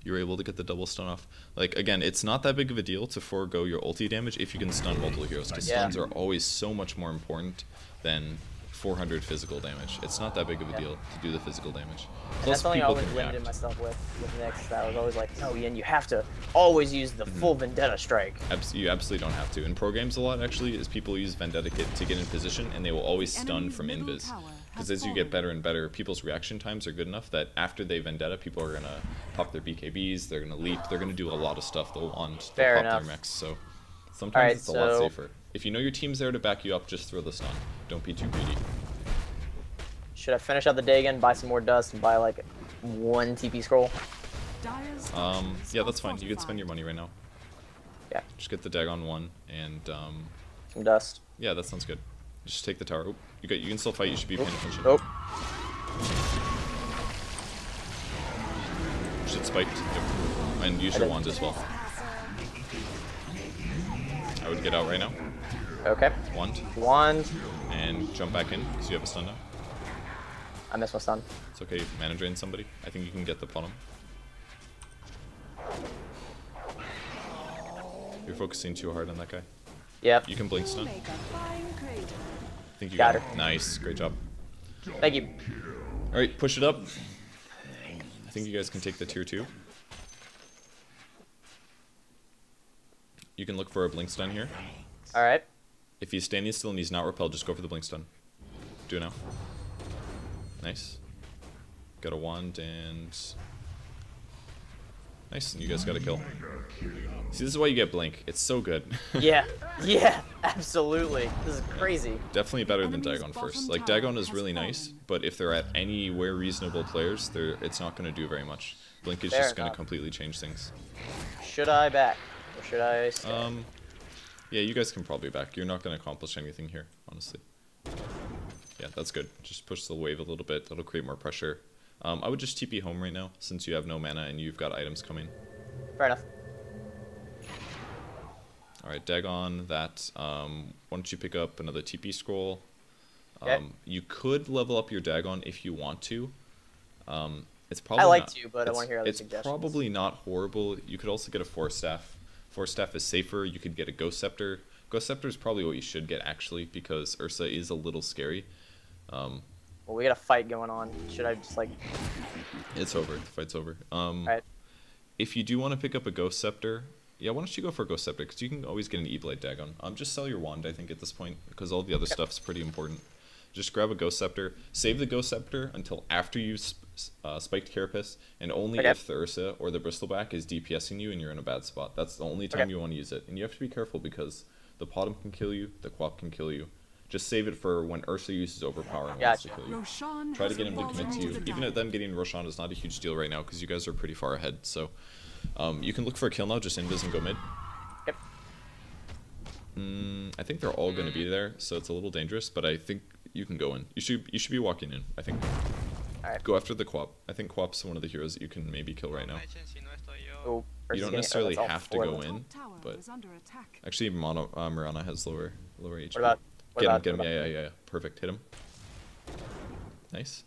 You were able to get the double stun off. Like, again, it's not that big of a deal to forego your ulti damage if you can stun multiple heroes, because stuns are always so much more important than 400 physical damage. It's not that big of a deal to do the physical damage. And that's something I always limited myself with Nyx. I was always like, no, Ian, you have to always use the full Vendetta strike. You absolutely don't have to. In pro games a lot, actually, is people use Vendetta to get in position, and they will always stun from invis. Because as you get better and better, people's reaction times are good enough that after they Vendetta, people are going to pop their BKBs, they're going to leap, they're going to do a lot of stuff. They'll pop their mechs, so sometimes it's a lot safer. If you know your team's there to back you up, just throw the stun. Don't be too greedy. Should I finish out the dagon, buy some more dust, and buy like 1 TP scroll? Yeah, that's fine. You can spend your money right now. Yeah. Just get the dagon 1 and some dust. yeah, that sounds good. Just take the tower. Oop, you can still fight. You should be paying attention. Oh. Should spike. Yep. And use your wand as well. I would get out right now. Okay. Wand. And jump back in because you have a stun now. I missed my stun. It's okay. Mana drain somebody. I think you can get the bottom. You're focusing too hard on that guy. Yep. You can blink stun. I think you got her. her. Nice. Great job. Thank you. Alright, push it up. I think you guys can take the tier 2. You can look for a blink stun here. Alright. If he's standing still and he's not repelled, just go for the blink stun. Do it now. Nice. Got a wand and... Nice, and you guys got a kill. See, this is why you get blink. It's so good. Yeah, absolutely. This is crazy. Definitely better than Dagon first. Like, Dagon is really nice, but if they're at anywhere reasonable players, it's not going to do very much. Blink is just going to completely change things. Should I back? Or should I stay? Yeah, you guys can probably back. You're not going to accomplish anything here, honestly. Yeah, that's good. Just push the wave a little bit. That'll create more pressure. I would just TP home right now, since you have no mana and you've got items coming. Fair enough. Alright, Dagon, that. Why don't you pick up another TP scroll? Okay. You could level up your Dagon if you want to. It's probably I like not, to, but I want to hear other suggestions. It's probably not horrible. You could also get a Force Staff. Force Staff is safer. You could get a Ghost Scepter. Ghost Scepter is probably what you should get, actually, because Ursa is a little scary. Well, we got a fight going on. Should I just, like... It's over. The fight's over. Alright. If you do want to pick up a Ghost Scepter, yeah, why don't you go for a Ghost Scepter, because you can always get an E-Blade Dagon. Just sell your wand, I think, at this point, because all the other stuff's pretty important. Just grab a Ghost Scepter. Save the Ghost Scepter until after you spiked Carapace, and only if the Ursa or the Bristleback is DPSing you and you're in a bad spot. That's the only time you want to use it. And you have to be careful, because the Potom can kill you, the Quap can kill you. Just save it for when Ursa uses overpower and wants to kill you. Try to get him to commit to you. Even at them getting Roshan is not a huge deal right now, because you guys are pretty far ahead. So you can look for a kill now, just invis and go mid. Yep. I think they're all going to be there, so it's a little dangerous, but I think you can go in. You should be walking in, I think. Alright. Go after the Quap. I think Quap's one of the heroes that you can maybe kill right now. Oh, You don't necessarily have to go in, but attack. actually Mirana has lower HP. What about? Get him. Yeah. Perfect. Hit him. Nice.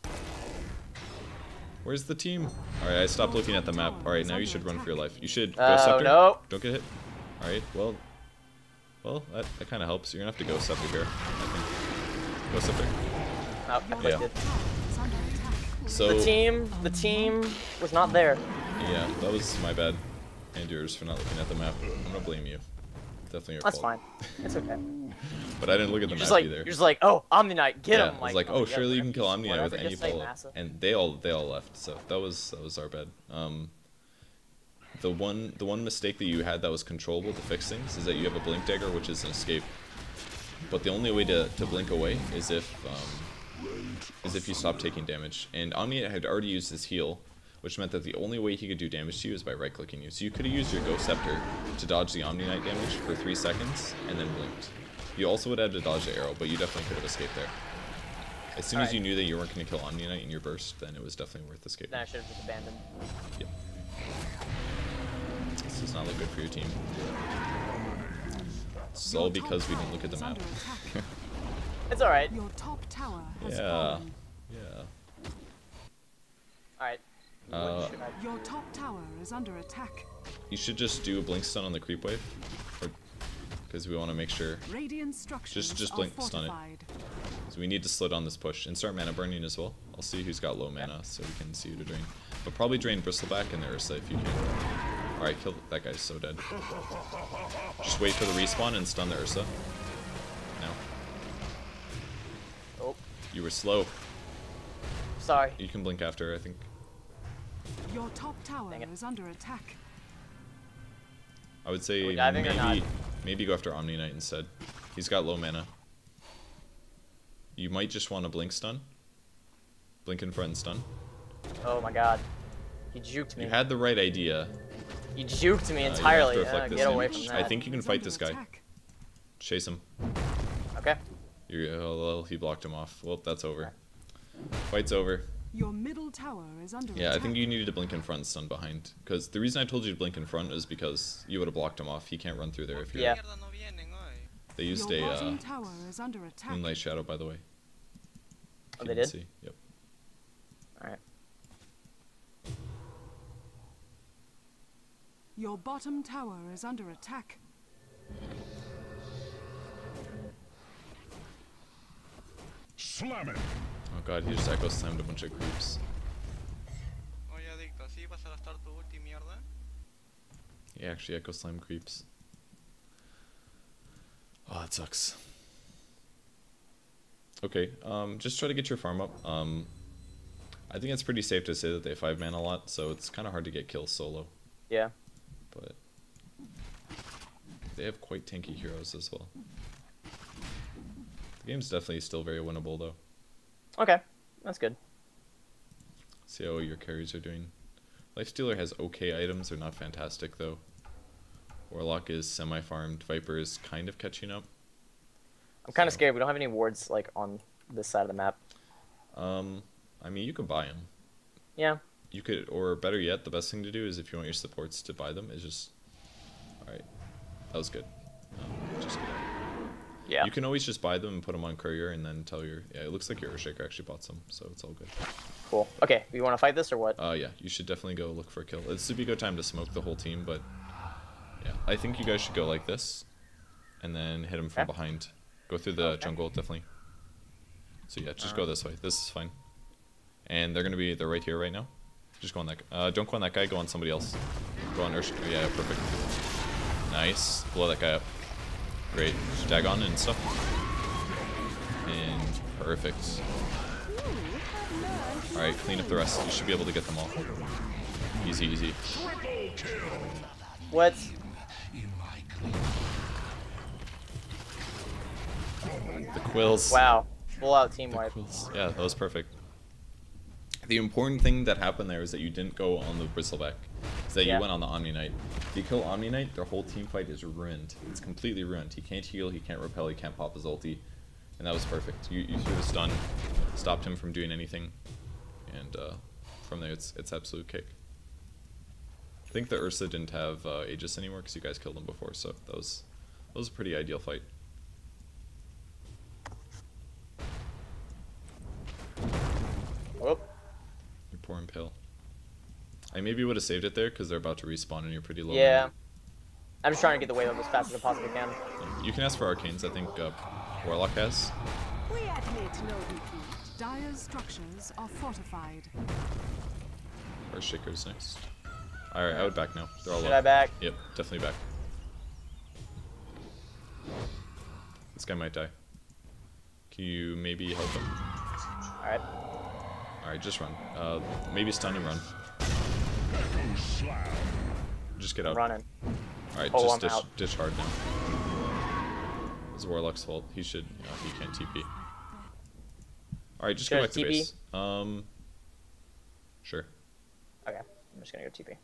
Where's the team? Alright, I stopped looking at the map. Alright, now you should run for your life. You should go Scepter. No. Don't get hit. Alright, well, that kind of helps. You're going to have to go Scepter here, I think. Go Scepter. Oh, I clicked it. So, The team was not there. yeah, that was my bad. And yours for not looking at the map. I'm going to blame you. Definitely your That's fault. fine. It's okay. But I didn't look at the map either. You're just like, oh, Omni Knight, get him. I was like, oh, surely you can kill Omni Knight with any follow. Massa. And they all left, so that was our bad. The one mistake that you had that was controllable to fix things is that you have a blink dagger, which is an escape. But the only way to blink away is if you stop taking damage. And Omni had already used his heal, which meant that the only way he could do damage to you is by right-clicking you. So you could have used your Ghost Scepter to dodge the Omni Knight damage for 3 seconds, and then blinked. You also would have to dodge the arrow, but you definitely could have escaped there. As soon as you knew that you weren't going to kill Omni Knight in your burst, then it was definitely worth escaping. Then I should have just abandoned. Yep. This does not look good for your team. It's all because we didn't look at the map. It's alright. Your top tower has Yeah. fallen. Yeah. Alright. Your top tower is under attack. You should just do a blink stun on the creep wave, because we want to make sure. Radiant structures Just are blink stun it. fortified. So we need to slow down this push and start mana burning as well. I'll see who's got low mana so we can see who to drain. But probably drain Bristleback and the Ursa if you can. Alright, kill that guy's so dead. Just wait for the respawn and stun the Ursa. Now. Oh, You were slow. sorry. You can blink after, I think. Your top tower Dang it. is under attack. I would say we diving or not? maybe go after Omni Knight instead. He's got low mana. You might just want to blink stun. Blink in front and stun. Oh my god. He juked me. You had the right idea. You juked me You have entirely. to reflect this Get away image. from I that. think you can Is fight under this guy. attack. Chase him. Okay. Well, he blocked him off. Well, that's over. Fight's over. Your middle tower is under Yeah, attack. I think you needed to blink in front and stun behind. Because the reason I told you to blink in front is because you would have blocked him off. He can't run through there if you're... Yeah. They used Your a bottom tower is under attack. Moonlight Shadow, by the way. Oh, If they you can did? see. Yep. Alright. Your bottom tower is under attack. Slam it. Oh god, he just echo slammed a bunch of creeps. Oye, adicto, ¿así vas a gastar tu ulti mierda? He actually echo slam creeps. Oh, that sucks. Okay, just try to get your farm up. I think it's pretty safe to say that they 5-man a lot, so it's kind of hard to get kills solo. Yeah. But they have quite tanky heroes as well. The game's definitely still very winnable though. Okay. That's good. See how your carries are doing. Lifestealer has okay items, they're not fantastic though. Warlock is semi-farmed, Viper is kind of catching up. I'm kind of scared. We don't have any wards like on this side of the map. I mean, you could buy them. Yeah. You could, or better yet, the best thing to do is if you want your supports to buy them, is just... Alright, that was good. Just get out. Yeah. You can always just buy them and put them on courier and then tell your... Yeah, it looks like your Earthshaker actually bought some, so it's all good. Cool. Okay. You want to fight this or what? Yeah, you should definitely go look for a kill. This would be a good time to smoke the whole team, but... Yeah, I think you guys should go like this, and then hit them from Okay. behind. Go through the jungle, definitely. So yeah, just go this way. This is fine. And they're right here right now. Just go on that. Don't go on that guy. Go on somebody else. Go on Ursh. Oh, yeah, perfect. Nice. Blow that guy up. Great. Dagon and stuff. And perfect. All right, clean up the rest. You should be able to get them all. Easy, easy. What? The quills. Wow. Full out team The wipe. quills. Yeah, that was perfect. The important thing that happened there is that you didn't go on the Bristleback. Is that Yeah. you went on the Omni Knight. If you kill Omni Knight, their whole team fight is ruined. It's completely ruined. He can't heal, he can't repel, he can't pop his ulti. And that was perfect. You threw a stun, stopped him from doing anything. And from there, it's absolute kick. I think the Ursa didn't have Aegis anymore because you guys killed him before, so that was a pretty ideal fight. Whoop. You're poor and pale. I maybe would have saved it there because they're about to respawn and you're pretty low. Yeah. mana. I'm just trying to get the wave up as fast as I possibly can. Yeah, you can ask for arcanes. I think Warlock has. We admit no defeat. Dire's structures are fortified. Or Shaker's next. Alright, I would back now. They're all Should low. I back? Yep, definitely back. This guy might die. Can you maybe help him? Alright. Alright, just run. Maybe stun and run. Just get out. Running. Alright, Oh, just I'm out. ditch hard now. It's Warlock's fault. He should, he can't TP. Alright, just Should go I back to TP? base. Sure. Okay, I'm just gonna go TP.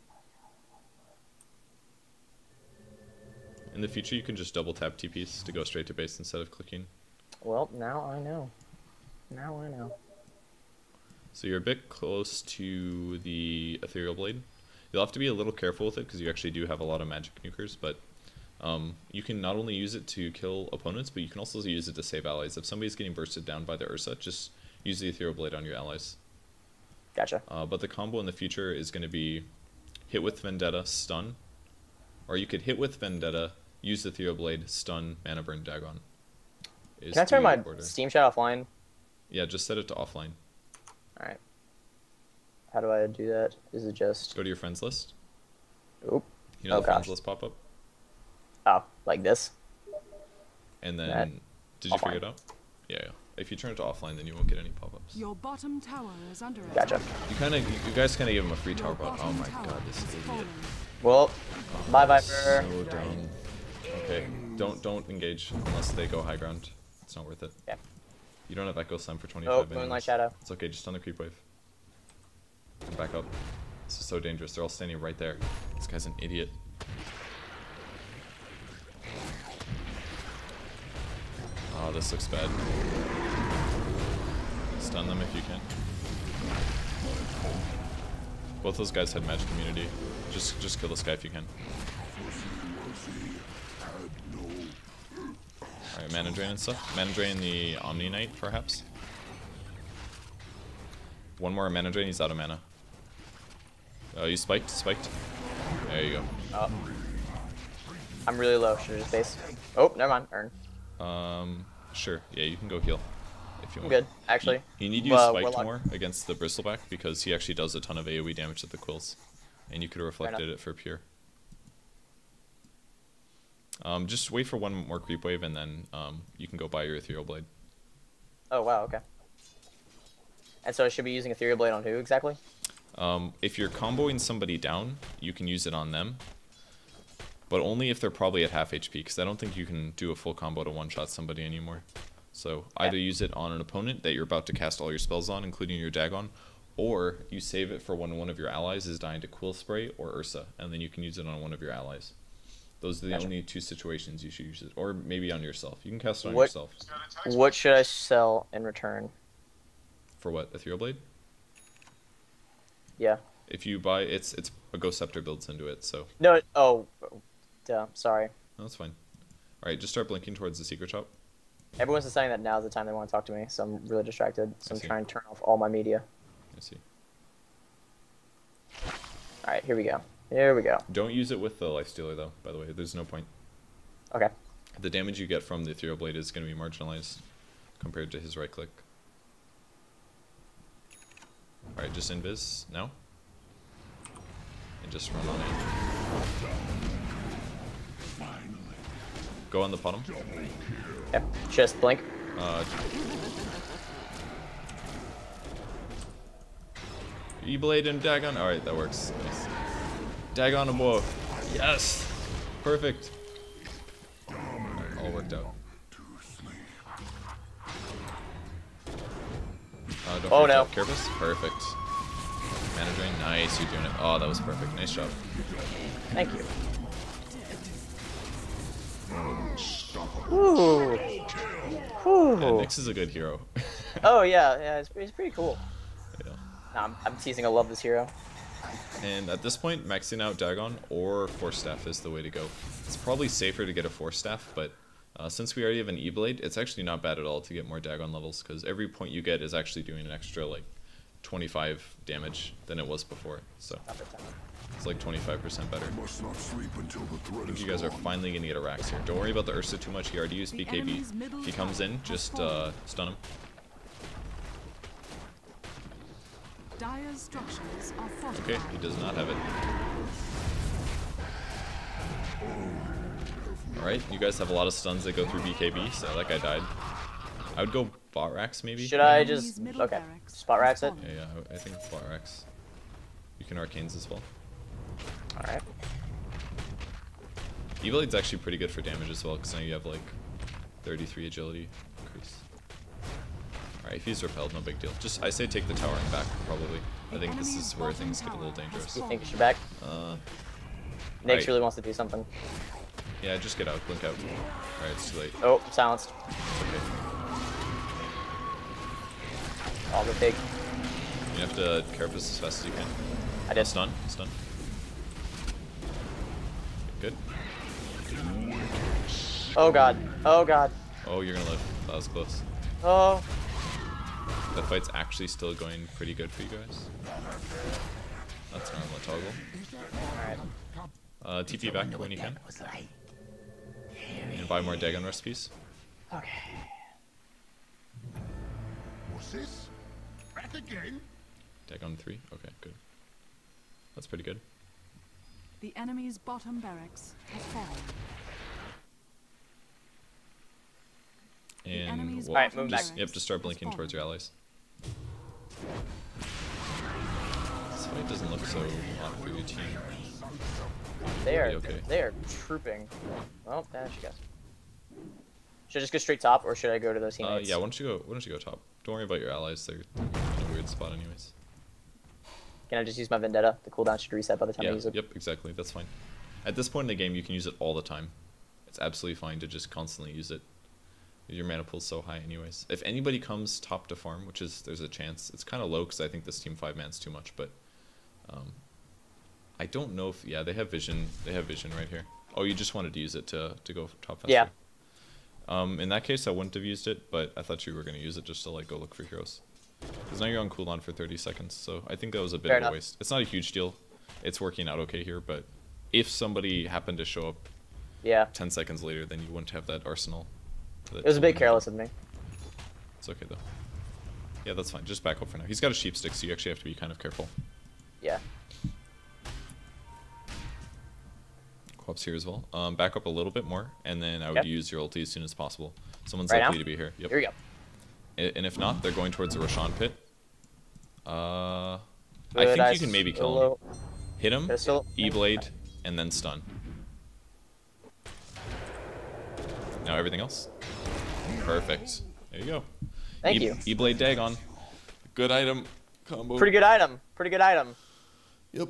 In the future, you can just double tap TPs to go straight to base instead of clicking. Well, now I know. Now I know. So you're a bit close to the Ethereal Blade. You'll have to be a little careful with it because you actually do have a lot of magic nukers, but you can not only use it to kill opponents, but you can also use it to save allies. If somebody's getting bursted down by the Ursa, just use the Ethereal Blade on your allies. Gotcha. But the combo in the future is going to be hit with Vendetta, stun, or you could hit with Vendetta, use the Ethereal Blade, stun, mana burn, dagon. Can I turn my Steam Chat offline? Yeah, just set it to offline. Alright. How do I do that? Is it just... Go to your friends list. Oop. You know Oh, the friends gosh. list pop up? Oh, like this? And That- then, did you offline. figure it out? Yeah, yeah. If you turn it to offline, then you won't get any pop-ups. Your bottom tower is under attack. Gotcha. You guys kind of give him a free tower, Your but oh bottom my tower god, this has idiot. fallen. Well, bye Viper. So dumb. Okay, don't engage unless they go high ground. It's not worth it. Yeah. You don't have Echo Slam for 25 Oh, minutes. Moonlight Shadow. It's okay, just on the creep wave. And back up. This is so dangerous. They're all standing right there. This guy's an idiot. Oh, this looks bad. Stun them if you can. Both those guys had magic immunity. Just kill this guy if you can. Alright, mana drain and stuff. Mana drain the Omni Knight, perhaps. One more mana drain, he's out of mana. Oh, you spiked? There you go. Oh. I'm really low. Should I just base? Oh, never mind. Earn. Sure. Yeah, you can go heal if you I'm want. good, actually. You need to use Spiked Warlock. more against the Bristleback because he actually does a ton of AoE damage to the quills. And you could have reflected it for pure. Just wait for one more creep wave and then you can go buy your Ethereal Blade. Oh, wow, okay. And so I should be using Ethereal Blade on who exactly? If you're comboing somebody down, you can use it on them. But only if they're probably at half HP, because I don't think you can do a full combo to one-shot somebody anymore. So either use it on an opponent that you're about to cast all your spells on, including your dagon, or you save it for when one of your allies is dying to Quill Spray or Ursa, and then you can use it on one of your allies. Those are the only two situations you should use it. Or maybe on yourself. You can cast it on yourself. What should I sell in return? For what? Ethereal Blade? Yeah. If you buy, it's a Ghost Scepter builds into it, so... No, oh, duh, sorry. No, that's fine. Alright, just start blinking towards the secret shop. Everyone's deciding that now's the time they want to talk to me, so I'm really distracted. So I I'm see. trying to turn off all my media. I see. Alright, here we go. Here we go. Don't use it with the Lifestealer, though, by the way. There's no point. Okay. The damage you get from the Ethereal Blade is going to be marginalized compared to his right click. Alright, just invis now. And just run on in. Go on the bottom. Yep. Just blink. E-Blade and Dagon. Alright, that works. Nice. Dagon and Wolf. Yes! Perfect. Alright, all worked out. Don't Oh, forget no. Carapace. Perfect. Mana drain. Nice, you're doing it. Oh, that was perfect. Nice job. Thank you. Ooh. Yeah, Ooh. Nyx is a good hero. Oh, yeah, it's pretty cool. Yeah. Nah, I'm teasing. I love this hero. And at this point, maxing out Dagon or Force Staff is the way to go. It's probably safer to get a Force Staff, but since we already have an E-Blade, it's actually not bad at all to get more Dagon levels, because every point you get is actually doing an extra, like, 25 damage than it was before. So it's like 25% better. Must not sleep until the I threat think is you guys are gone. finally going to get a Rax here. Don't worry about the Ursa too much. He already used The BKB. enemy's middle If he comes in, tower has just fallen. stun him. Dire's structures are Okay, fortified. he does not have it. Alright, you guys have a lot of stuns that go through BKB, so that guy died. I would go bot Rax maybe. Should I Enemy's just... middle Okay. barracks Spot Rax has it? fallen. Yeah, I think bot Rax. You can Arcanes as well. Alright. E-Blade's actually pretty good for damage as well, because now you have like 33 agility increase. Alright, if he's repelled, no big deal. Just, I say take the tower and back, probably. I think this is where things get a little dangerous. You think you should back? Nyx right. really wants to do something. Yeah, just get out, blink out. Alright, it's too late. Oh, silenced. Okay. Oh, the pig. You have to carapace as fast as you can. I did. Stun, stun. Good. Oh god. Oh god. Oh, you're gonna live. That was close. Oh. The fight's actually still going pretty good for you guys. That's normal toggle. Alright. TP back when you can. And buy more dagon recipes. Okay. What's this? Back again? Dagon 3. Okay, good. That's pretty good. The enemy's bottom barracks has fallen. And enemy's well, Alright, move just, back. yep, just start blinking towards your allies. This fight doesn't look so hot for your team. They are, Okay. they are trooping. Oh, there she goes. Should I just go straight top, or should I go to those teammates? Yeah, why don't you go top? Don't worry about your allies. They're in a weird spot anyways. Can I just use my vendetta? The cooldown should reset by the time I Yeah, use it. yep, exactly. That's fine. At this point in the game, you can use it all the time. It's absolutely fine to just constantly use it. Your mana pool's so high anyways. If anybody comes top to farm, which is, there's a chance. It's kind of low because I think this team 5-man's too much, but I don't know if, yeah, they have vision. They have vision right here. Oh, you just wanted to use it to go top faster. Yeah. In that case, I wouldn't have used it, but I thought you were going to use it just to like go look for heroes. Because now you're on cooldown for 30 seconds, so I think that was a bit Fair of a enough. waste. It's not a huge deal. It's working out okay here, but if somebody happened to show up Yeah. 10 seconds later, then you wouldn't have that arsenal. It was a bit careless of me. It's okay though. Yeah, that's fine. Just back up for now. He's got a sheep stick, so you actually have to be kind of careful. Yeah. Co-op's here as well. Back up a little bit more, and then I would Yep. use your ulti as soon as possible. Someone's Right likely now? to be here. Yep. Here we go. And if not, they're going towards the Roshan pit. I Good, think you can maybe kill him. Hit him, There's still- E-blade, and then stun. Now everything else. Perfect. There you go. Thank you. E-blade dagon. Good item combo. Pretty good item. Pretty good item. Yep.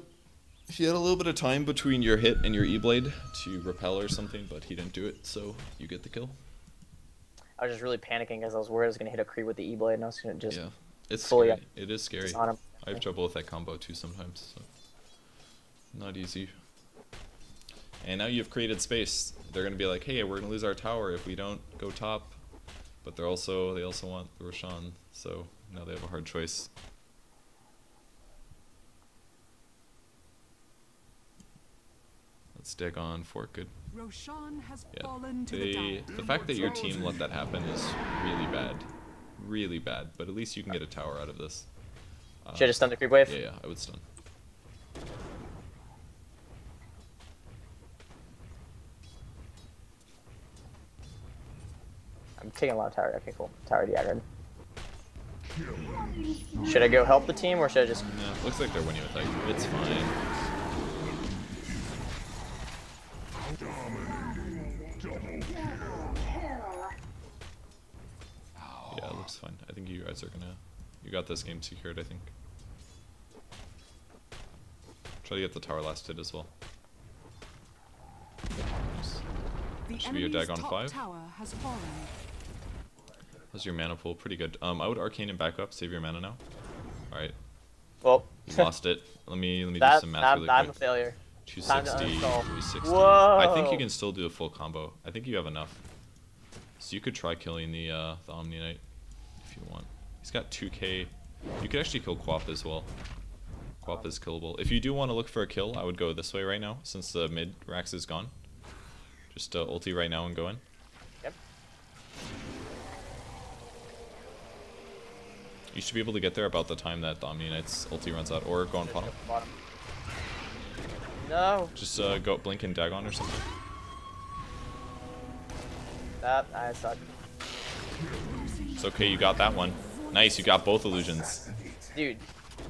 He had a little bit of time between your hit and your E-blade to repel or something, but he didn't do it, so you get the kill. I was just really panicking because I was worried I was going to hit a creep with the E-blade and I was going to just Yeah. It's fully scary. It is scary. on him. I have trouble with that combo too sometimes, so not easy. And now you've created space. They're gonna be like, hey, we're gonna lose our tower if we don't go top. But they also want Roshan, so now they have a hard choice. Let's dig on Fort good. Roshan has Yeah. fallen to the down. The fact that your team let that happen is really bad. Really bad. But at least you can get a tower out of this. Should I just stun the creep wave? Yeah, I would stun. I'm taking a lot of tower. Okay, cool. Tower de-aggroed. Should I go help the team or should I just... No, looks like they're winning with like, it's fine. Yeah, it looks fine. I think you guys are gonna... You got this game secured, I think. Try to get the tower last hit as well. Nice. The Should be your enemy's dagon top 5. tower has fallen. How's your mana pool? Pretty good. I would arcane and back up, save your mana now. Alright, Well, you lost it. Let me do that, some math really I'm a quick. failure. 260, uninstall. 360. Whoa. I think you can still do a full combo. I think you have enough. So you could try killing the Omni Knight if you want. He's got 2k. You could actually kill Quap as well. Quap is killable. If you do want to look for a kill, I would go this way right now since the mid Rax is gone. Just ulti right now and go in. Yep. You should be able to get there about the time that the Omni Knight's ulti runs out, or go on bottom. Bottom. No. Just go blink and dagon or something. That, I suck. It's okay, you got that one. Nice, you got both illusions. Dude,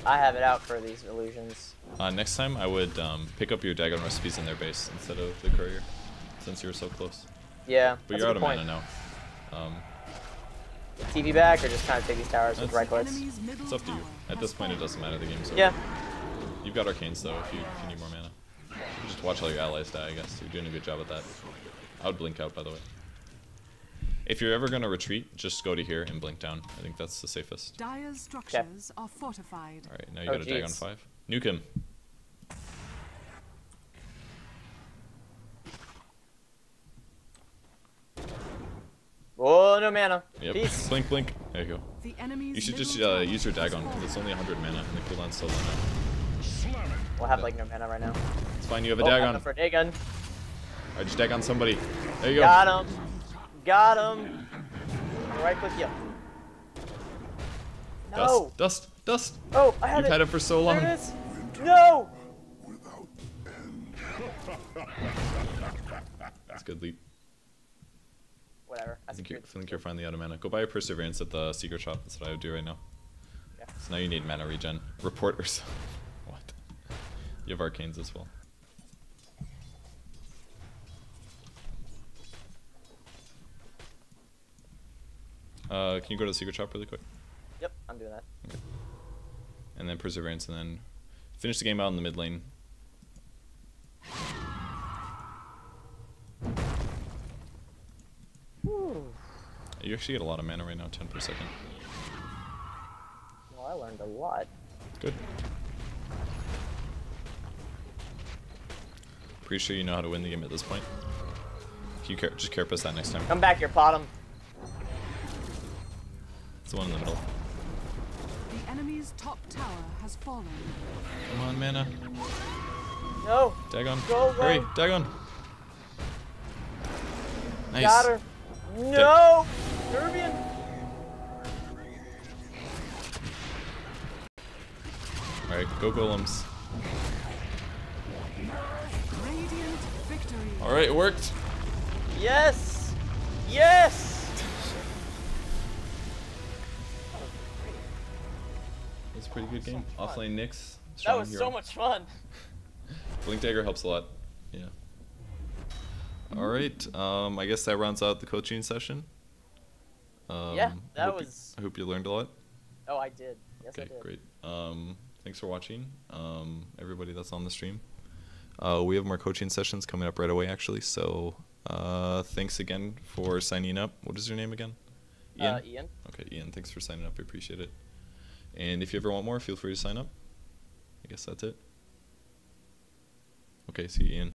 I have it out for these illusions. Next time, I would pick up your dagon recipes in their base instead of the courier, since you were so close. Yeah, But that's you're a out good of point. mana now. TV back or just kind of take these towers with right clicks? Enemy's middle It's up to you. tower At has this point, it fallen. doesn't matter. The game's over. Yeah. You've got arcanes though. If you need more mana, you just watch all your allies die. I guess you're doing a good job at that. I would blink out, by the way. If you're ever gonna retreat, just go to here and blink down. I think that's the safest. Dire's structures are fortified. All right, now you Oh, got a dagon jeez. 5. Nuke him. Oh, no mana. Yep. Peace. Blink, blink. There you go. The enemy's You should just middle tower use your has dagon because it's fallen. only 100 mana and the cooldown's so low now. Slam it. We'll have like no mana right now. It's fine. You have a Oh, I'm dagon. going for a dagon. Alright, just dagon somebody. There you go. Got him. Got him. Right click, yep. No. Dust. Dust. Oh, I had You've it. had it for so long. There it is. No. Without end. That's a good leap. Whatever. I That's think good. you're finally out of mana. Go buy a perseverance at the secret shop. That's what I would do right now. Yeah. So now you need mana regen. Report or so. What? You have arcanes as well. Can you go to the secret shop really quick? Yep, I'm doing that. And then perseverance, and then finish the game out in the mid lane. You actually get a lot of mana right now, 10 per second. Well, I learned a lot. Good. Pretty sure you know how to win the game at this point. If you just carapace that next time. Come back here, bottom. It's the one in the middle. The enemy's top tower has fallen. Come on, mana. No. Dagon. Go, Hurry, go. Dagon. Nice. Got her. No. Serbian. Alright, go golems. Radiant victory. Alright, it worked. Yes. Yes. That's a pretty good game. fun. Offlane Nyx. That Strong was hero. so much fun. Blink Dagger helps a lot. Yeah. Alright, I guess that rounds out the coaching session. Yeah, that I hope you learned a lot. Oh, I did. Yes, I Okay, did. great. Thanks for watching, everybody that's on the stream. We have more coaching sessions coming up right away, actually. So, thanks again for signing up. What is your name again? Ian? Ian. Okay, Ian, thanks for signing up. I appreciate it. And if you ever want more, feel free to sign up. I guess that's it. Okay, see you, Ian.